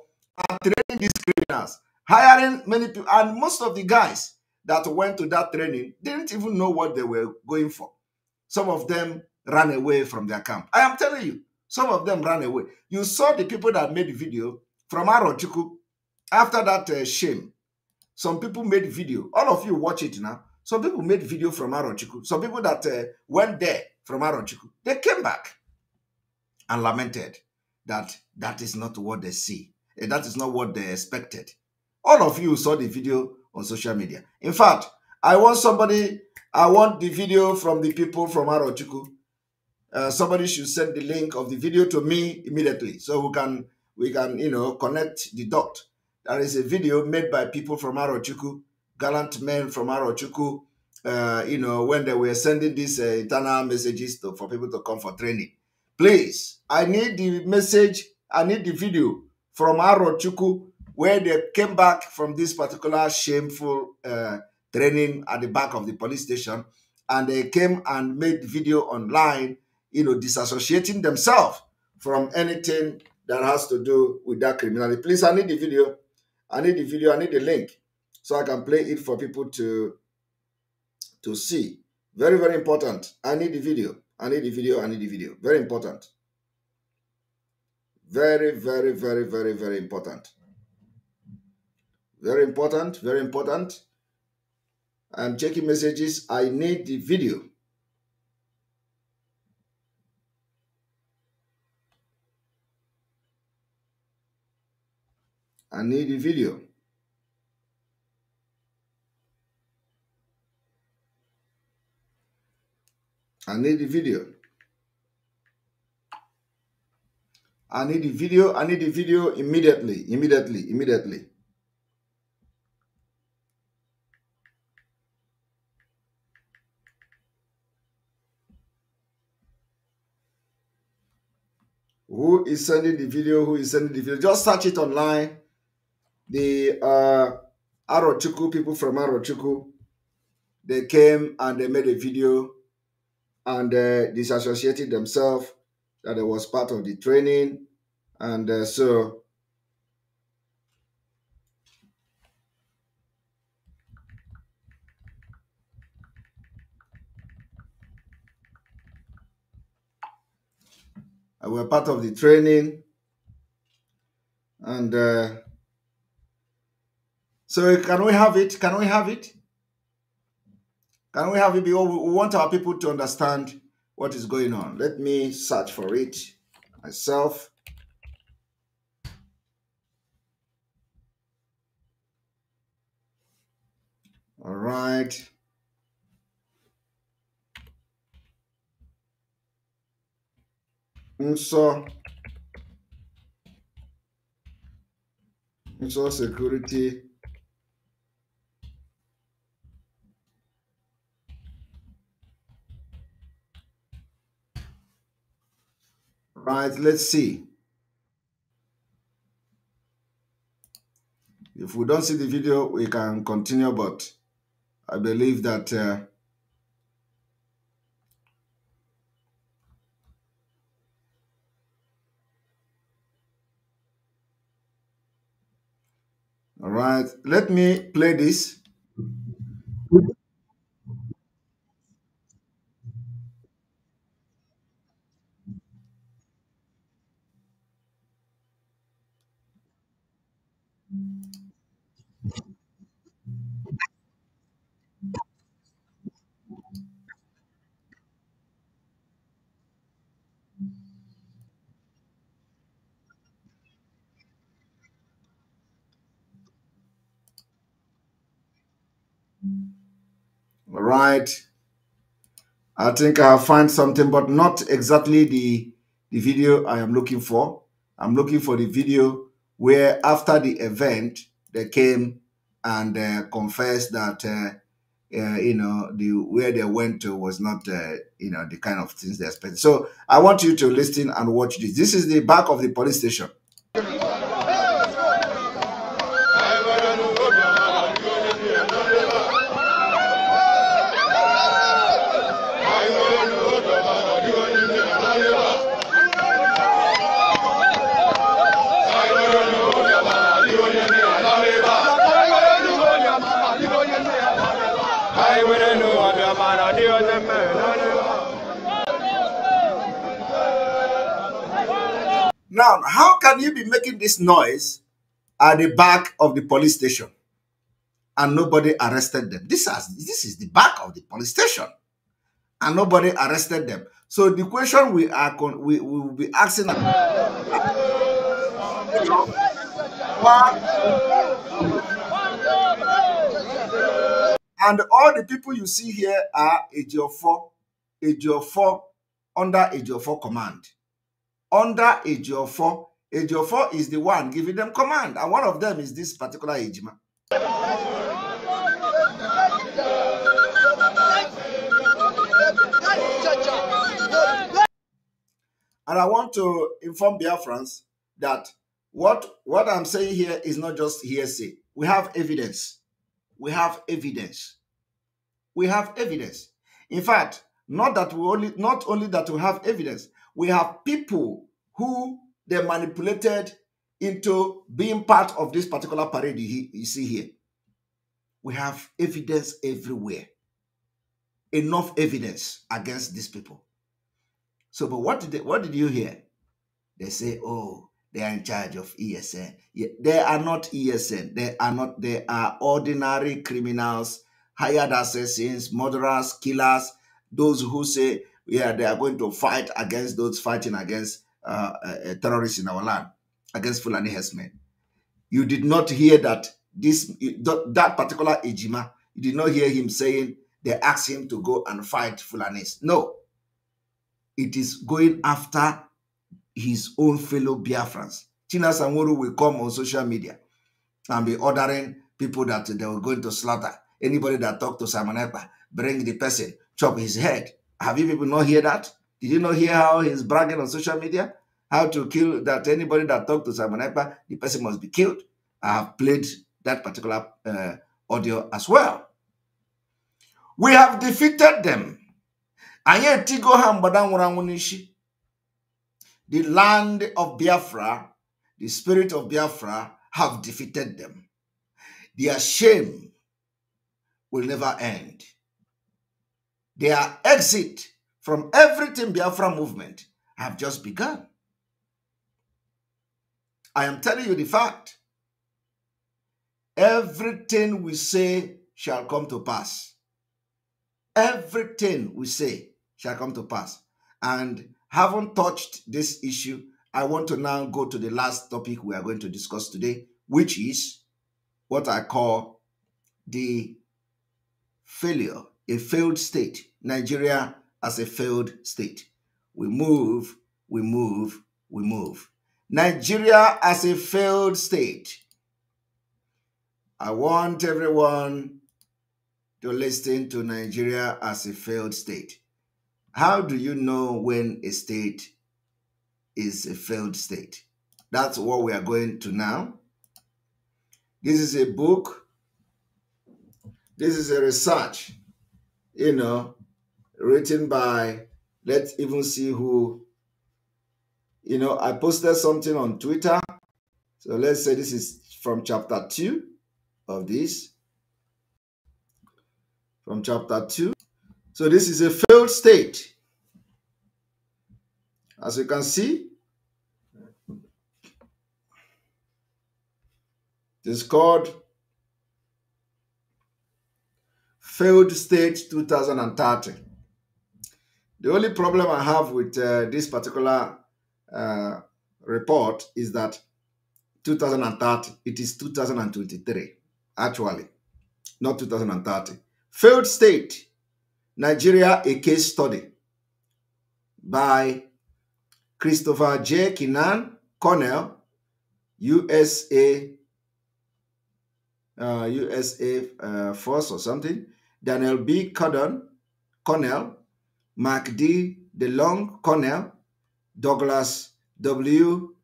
are training these criminals, hiring many people. And most of the guys that went to that training didn't even know what they were going for. Some of them ran away from their camp. I am telling you, some of them ran away. You saw the people that made the video from Arochukwu after that shame. Some people made video. All of you watch it now. Some people made video from Arochukwu. Some people that went there from Arochukwu, they came back and lamented that that is not what they see. That is not what they expected. All of you saw the video on social media. In fact, I want the video from the people from Arochukwu. Somebody should send the link of the video to me immediately so we can connect the dot. There is a video made by people from Arochukwu, gallant men from Arochukwu, when they were sending these internal messages for people to come for training. Please, I need the message, I need the video from Arochukwu where they came back from this particular shameful training at the back of the police station and they came and made video online, disassociating themselves from anything that has to do with that criminality. Please, I need the video. I need the video. I need the link so I can play it for people to see. Very, very important. I need the video. I need the video. I need the video. Very important. Very, very, very, very, very important. Very important. Very important. I'm checking messages. I need the video. I need the video. I need the video. I need the video. I need the video immediately. Immediately. Immediately. Who is sending the video? Who is sending the video? Just search it online. The Arochukwu people from Arochukwu, they came and they made a video and disassociated themselves that it was part of the training. And so we're part of the training. And so can we have it? Can we have it? Can we have it? Because we want our people to understand what is going on. Let me search for it myself. All right. So security. Right, let's see. If we don't see the video, we can continue, but I believe that all right, let me play this. All right. I think I'll find something, but not exactly the video I am looking for. I'm looking for the video where after the event, they came and confessed that, where they went to was not, the kind of things they expected. So I want you to listen and watch this. This is the back of the police station. Now, how can you be making this noise at the back of the police station and nobody arrested them? This is the back of the police station and nobody arrested them. So the question we will be asking, and all the people you see here are Ejiofor under Ejiofor command. Under Ejiofor, Ejiofor is the one giving them command, and one of them is this particular Ejima. And I want to inform Biafrans that what I'm saying here is not just hearsay. We have evidence. We have evidence. We have evidence. In fact, not only that we have evidence, we have people who they manipulated into being part of this particular parade you see here. We have evidence everywhere. Enough evidence against these people. So, but what did you hear? They say, oh, they are in charge of ESN. Yeah, they are not ESN. They are not. They are ordinary criminals, hired assassins, murderers, killers. Those who say, yeah, they are going to fight against those fighting against terrorists in our land, against Fulani herdsmen. You did not hear that that particular Ejima. You did not hear him saying they asked him to go and fight Fulanis. No, it is going after his own fellow Biafrans. China Sanworu will come on social media and be ordering people that they were going to slaughter. Anybody that talked to Simon Ekpa, bring the person, chop his head. Have you people not hear that? Did you not hear how he's bragging on social media? How to kill that anybody that talked to Simon Ekpa, the person must be killed. I have played that particular audio as well. We have defeated them. The land of Biafra, the spirit of Biafra have defeated them. Their shame will never end. Their exit from everything Biafra movement have just begun. I am telling you the fact. Everything we say shall come to pass. Everything we say shall come to pass. And having touched this issue, I want to now go to the last topic we are going to discuss today, which is what I call the failure, a failed state. Nigeria as a failed state. We move, we move, we move. Nigeria as a failed state. I want everyone to listen to Nigeria as a failed state. How do you know when a state is a failed state? That's what we are going to now. This is a book. This is a research, written by, let's even see who, I posted something on Twitter. So let's say this is from chapter 2 of this. From chapter 2. So this is a failed state. As you can see, it's called Failed State 2030. The only problem I have with this particular report is that 2030, it is 2023, actually, not 2030. Failed State, Nigeria, a case study by Christopher J. Kinan, Cornell, USA Force or something, Daniel B. Cordon, Cornell, Mark D. DeLong, Cornell, Douglas W.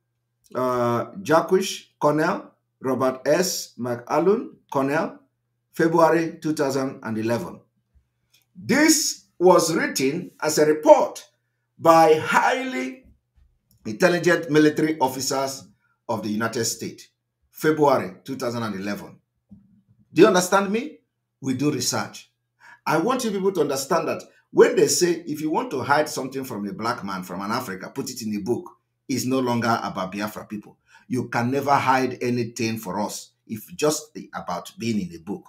Jacquish, Cornell, Robert S. McAllen, Cornell, February 2011. This was written as a report by highly intelligent military officers of the United States, February 2011. Do you understand me? We do research. I want you people to understand that when they say, if you want to hide something from a black man, from an Africa, put it in a book, it's no longer about Biafra people. You can never hide anything for us if just about being in a book.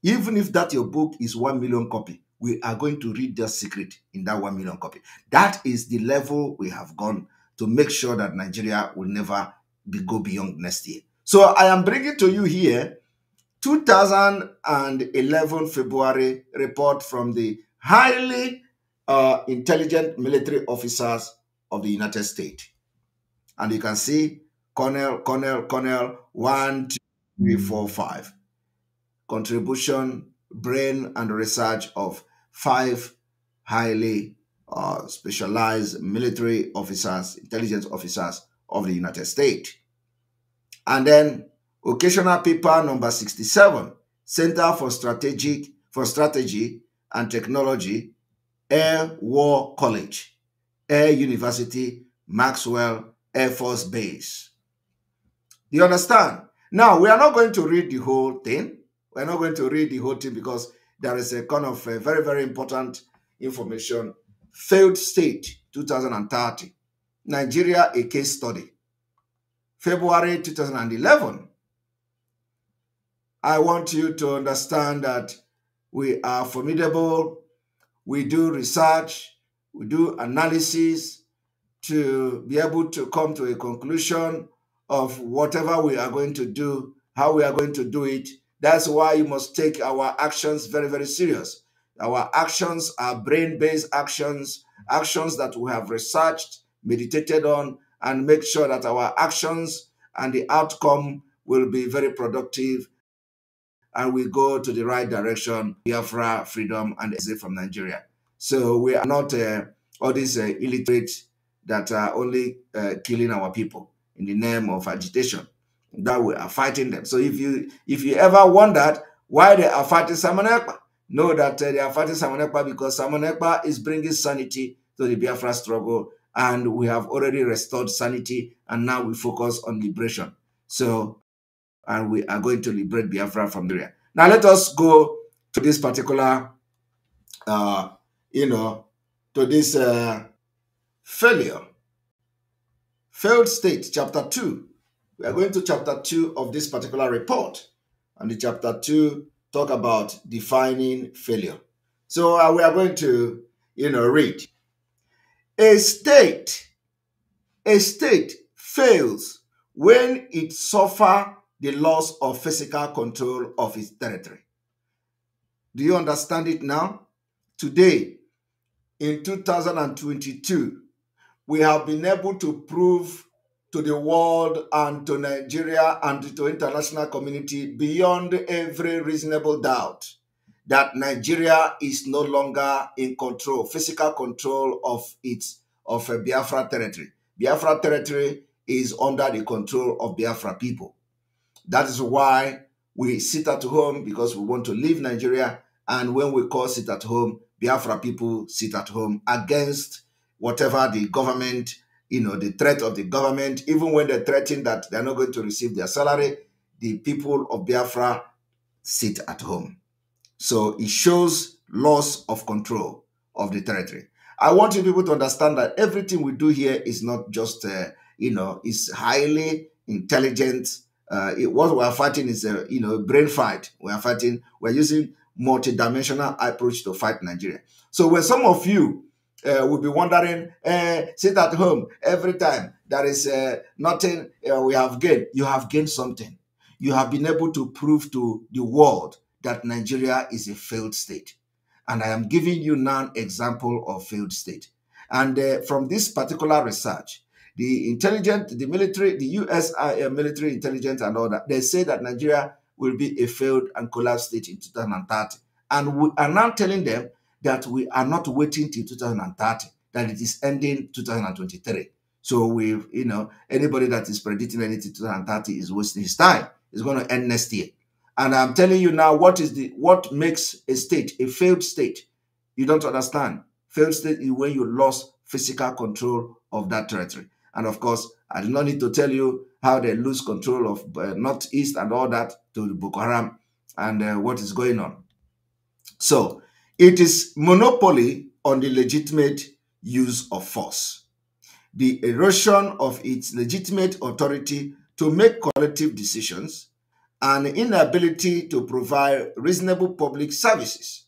Even if that your book is 1 million copy, we are going to read the secret in that 1 million copy. That is the level we have gone to make sure that Nigeria will never go beyond next year. So I am bringing to you here 2011 February report from the highly intelligent military officers of the United States. And you can see Colonel, 1, 2, 3, 4, 5. Contribution, brain, and research of 5 highly specialized military officers, intelligence officers of the United States. And then occasional paper number 67, Center for Strategy and Technology, Air War College, Air University, Maxwell Air Force Base. Do you understand? Now, we are not going to read the whole thing. We're not going to read the whole thing because there is a kind of very, very important information. Failed State 2030. Nigeria, a case study. February 2011. I want you to understand that we are formidable. We do research. We do analysis to be able to come to a conclusion of whatever we are going to do, how we are going to do it. That's why you must take our actions very, very serious. Our actions are brain-based actions, actions that we have researched, meditated on, and make sure that our actions and the outcome will be very productive and we go to the right direction, Biafra, freedom, and exit from Nigeria. So we are not all these illiterate that are only killing our people in the name of agitation. That we are fighting them. So if you ever wondered why they are fighting Simon Ekpa, know that they are fighting Simon Ekpa because Simon Ekpa is bringing sanity to the Biafra struggle, and we have already restored sanity, and now we focus on liberation. So, and we are going to liberate Biafra from Nigeria. Now let us go to this particular, to this failed state, chapter 2. We are going to chapter 2 of this particular report. And the chapter 2 talk about defining failure. So we are going to, read. A state fails when it suffers the loss of physical control of its territory. Do you understand it now? Today, in 2022, we have been able to prove to the world and to Nigeria and to international community beyond every reasonable doubt that Nigeria is no longer in control, physical control of a Biafra territory. Biafra territory is under the control of Biafra people. That is why we sit at home, because we want to leave Nigeria. And when we call sit at home, Biafra people sit at home against whatever the government, the threat of the government. Even when they threaten that they're not going to receive their salary, the people of Biafra sit at home. So it shows loss of control of the territory. I want you people to understand that everything we do here is not just, is highly intelligent. What we are fighting is a, brain fight. We're using multidimensional approach to fight Nigeria. So when some of you will be wondering, sit at home every time there is nothing we have gained. You have gained something. You have been able to prove to the world that Nigeria is a failed state. And I am giving you now an example of failed state. And from this particular research, the military, the US military intelligence and all that, they say that Nigeria will be a failed and collapsed state in 2030. And we are now telling them that we are not waiting till 2030, that it is ending 2023. So anybody that is predicting anything 2030 is wasting his time. It's going to end next year. And I'm telling you now, what makes a state a failed state? You don't understand. Failed state is when you lost physical control of that territory. And of course, I do not need to tell you how they lose control of Northeast and all that to Boko Haram and what is going on. So it is monopoly on the legitimate use of force, the erosion of its legitimate authority to make collective decisions, and inability to provide reasonable public services.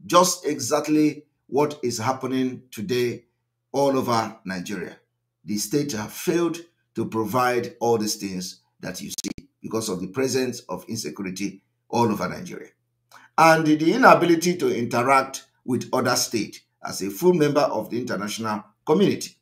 Just exactly what is happening today all over Nigeria. The state have failed to provide all these things that you see because of the presence of insecurity all over Nigeria. And the inability to interact with other states as a full member of the international community.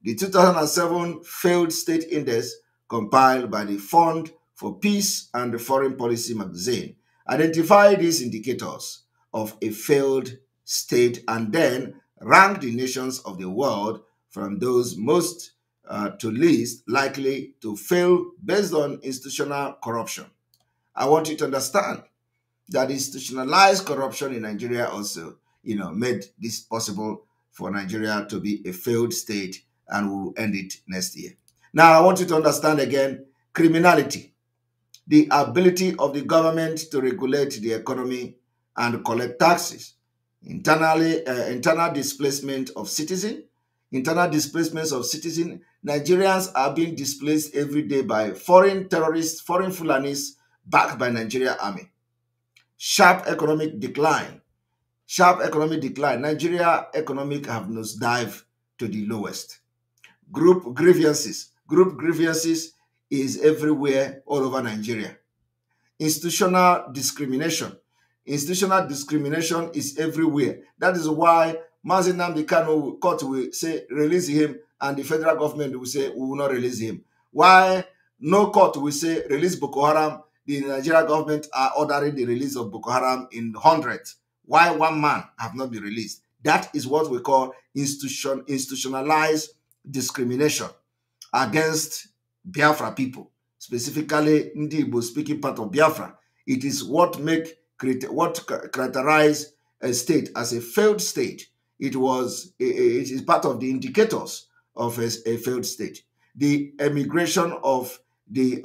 The 2007 Failed State Index, compiled by the Fund for Peace and Foreign Policy magazine, identified these indicators of a failed state and then ranked the nations of the world from those most to least likely to fail based on institutional corruption. I want you to understand that institutionalized corruption in Nigeria also, made this possible for Nigeria to be a failed state, and we'll end it next year. Now, I want you to understand again, criminality, the ability of the government to regulate the economy and collect taxes, internal displacement of citizens. Nigerians are being displaced every day by foreign terrorists, foreign Fulanis, backed by Nigeria army. Sharp economic decline. Nigeria economic have nosedive to the lowest. Group grievances is everywhere all over Nigeria. Institutional discrimination is everywhere. That is why Mazi Nnamdi Kanu court will say release him, and the federal government will say we will not release him. Why no court will say release Boko Haram, the Nigeria government are ordering the release of Boko Haram in hundreds. Why one man have not been released? That is what we call institutionalized discrimination against Biafra people, specifically Ndi Igbo speaking part of Biafra. It is what characterize a state as a failed state. It is part of the indicators of a failed state. The emigration of the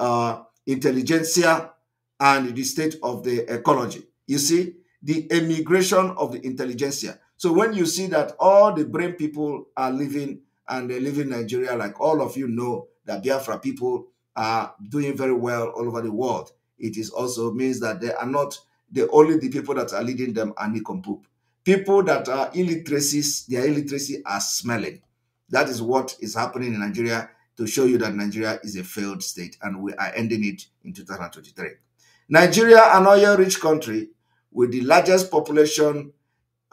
intelligentsia and the state of the ecology. You see, the emigration of the intelligentsia. So when you see that all the brain people are living, and they live in Nigeria, like all of you know that Biafra people are doing very well all over the world, it is also means that they are not only the people that are leading them are nincompoop. People that are illiteracies, their illiteracy are smelling. That is what is happening in Nigeria, to show you that Nigeria is a failed state, and we are ending it in 2023. Nigeria, an oil-rich country with the largest population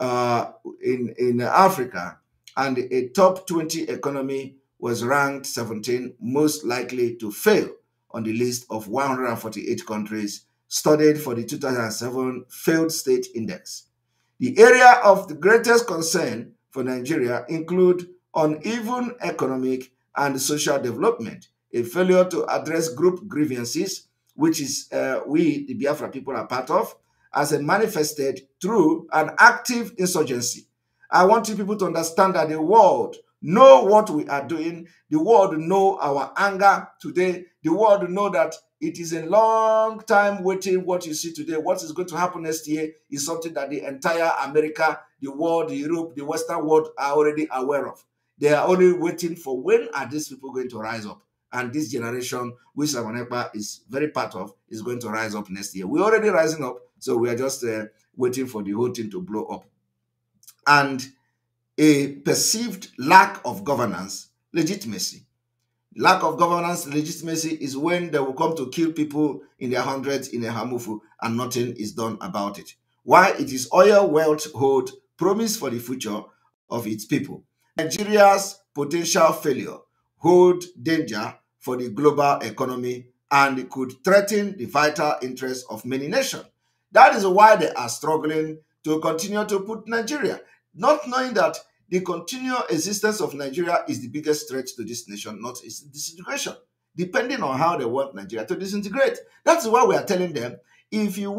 in Africa and a top 20 economy, was ranked 17 most likely to fail on the list of 148 countries studied for the 2007 Failed State Index. The area of the greatest concern for Nigeria include uneven economic and social development, a failure to address group grievances, which is we, the Biafra people, are part of, as a manifested through an active insurgency. I want you people to understand that the world know what we are doing. The world know our anger today. The world know that it is a long time waiting. What you see today, what is going to happen next year, is something that the entire America, the world, Europe, the Western world are already aware of. They are only waiting for when are these people going to rise up. And this generation, which Samanepa is very part of, is going to rise up next year. We're already rising up, so we are just waiting for the whole thing to blow up. And a perceived lack of governance legitimacy. Lack of governance legitimacy is when they will come to kill people in their hundreds in a Hamufu and nothing is done about it. Why? It is oil wealth hold promise for the future of its people. Nigeria's potential failure hold danger for the global economy and could threaten the vital interests of many nations. That is why they are struggling to continue to put Nigeria, not knowing that the continual existence of Nigeria is the biggest threat to this nation, not its disintegration, depending on how they want Nigeria to disintegrate. That's why we are telling them, if you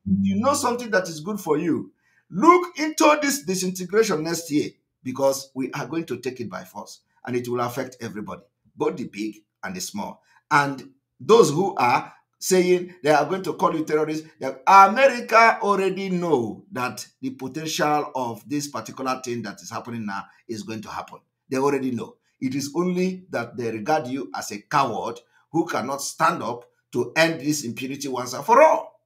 know something that is good for you, look into this disintegration next year, because we are going to take it by force, and it will affect everybody, both the big and the small. And those who are saying they are going to call you terrorists, America already know that the potential of this particular thing that is happening now is going to happen. They already know. It is only that they regard you as a coward who cannot stand up to end this impunity once and for all.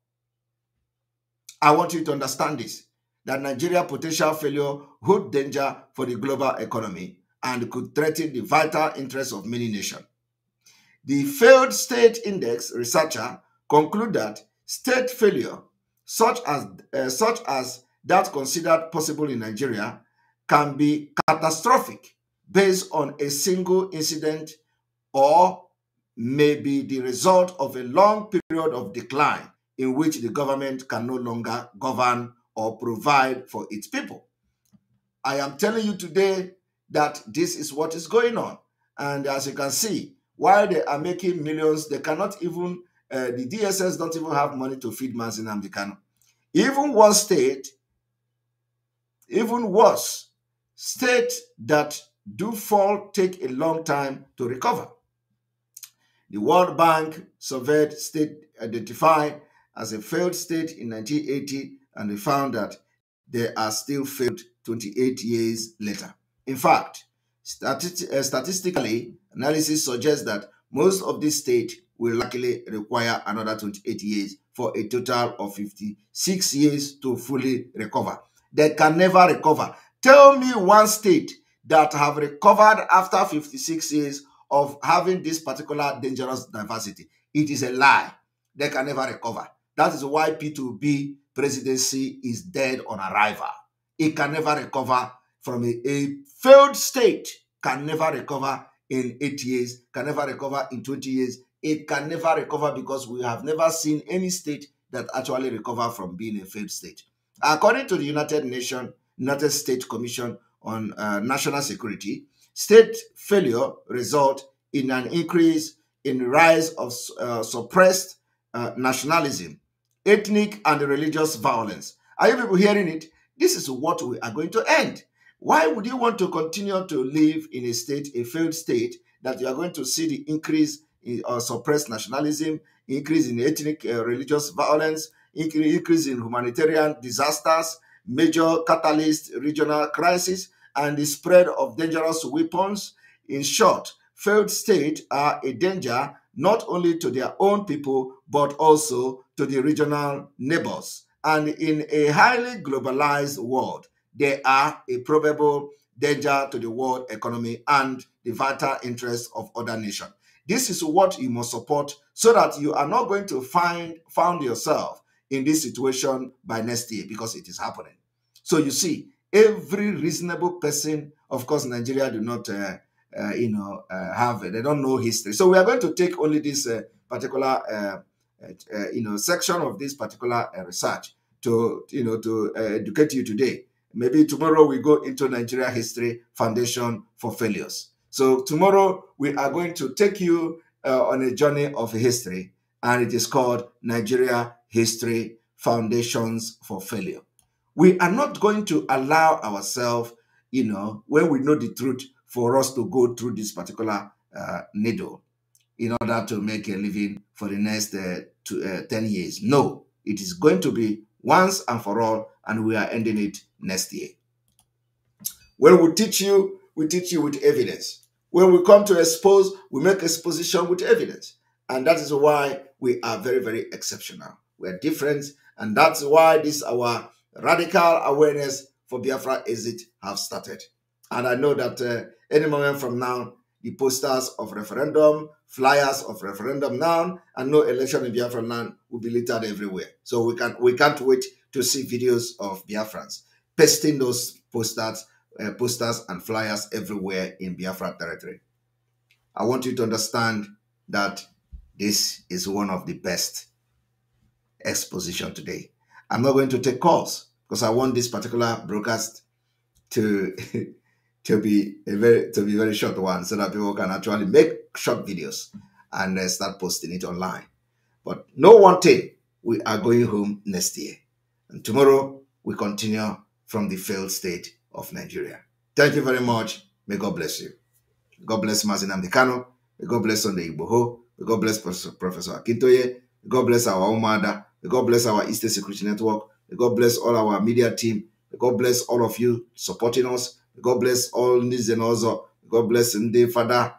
I want you to understand this, that Nigeria potential failure hold danger for the global economy and could threaten the vital interests of many nations. The Failed State Index researcher conclude that state failure, such as that considered possible in Nigeria, can be catastrophic based on a single incident, or may be the result of a long period of decline in which the government can no longer govern or provide for its people. I am telling you today that this is what is going on. And as you can see, while they are making millions, they cannot even, the DSS don't even have money to feed Mazi Nnamdi Kanu. Even worse, states that do fall take a long time to recover. The World Bank surveyed state identified as a failed state in 1980, and they found that they are still failed 28 years later. In fact, statistically, analysis suggests that most of these states will likely require another 28 years for a total of 56 years to fully recover. They can never recover. Tell me one state that have recovered after 56 years of having this particular dangerous diversity. It is a lie. They can never recover. That is why P2B presidency is dead on arrival. It can never recover from a failed state, can never recover in 8 years, can never recover in 20 years. It can never recover because we have never seen any state that actually recover from being a failed state. According to the United States Commission on National Security, state failure result in an increase in the rise of suppressed nationalism, ethnic and religious violence. Are you people hearing it? This is what we are going to end. Why would you want to continue to live in a state, a failed state, that you are going to see the increase in suppressed nationalism, increase in ethnic religious violence, increase in humanitarian disasters, major catalyst regional crisis, and the spread of dangerous weapons? In short, failed states are a danger not only to their own people, but also to the regional neighbors. And in a highly globalized world, they are a probable danger to the world economy and the vital interests of other nations. This is what you must support so that you are not going to find yourself in this situation by next year, because it is happening. So you see, every reasonable person, of course, Nigeria do not, have, they don't know history. So we are going to take only this particular, section of this particular research to educate you today. Maybe tomorrow we go into Nigeria History Foundation for Failures. So tomorrow we are going to take you on a journey of history, and it is called Nigeria History Foundations for Failure. We are not going to allow ourselves, when we know the truth, for us to go through this particular needle in order to make a living for the next 10 years. No, it is going to be once and for all, and we are ending it next year. When we teach you with evidence. When we come to expose, we make exposition with evidence. And that is why we are very, very exceptional. We are different, and that's why this our radical awareness for Biafra exit have started. And I know that any moment from now, the posters of referendum, flyers of referendum now, and no election in Biafra land will be littered everywhere. So we can't wait to see videos of Biafrans pasting those posters and flyers everywhere in Biafra territory. I want you to understand that this is one of the best exposition today. I'm not going to take calls because I want this particular broadcast to be a very short one, so that people can actually make short videos and start posting it online. But know one thing, we are going home next year, and tomorrow we continue from the failed state of Nigeria. Thank you very much. May God bless you. God bless Mazin Amdekano. May God bless Sunday Igboho. May God bless Professor Akintoye. May God bless our Umada. May God bless our Eastern Security Network. May God bless all our media team. May God bless all of you supporting us. May God bless all these and also. May God bless Nde Father.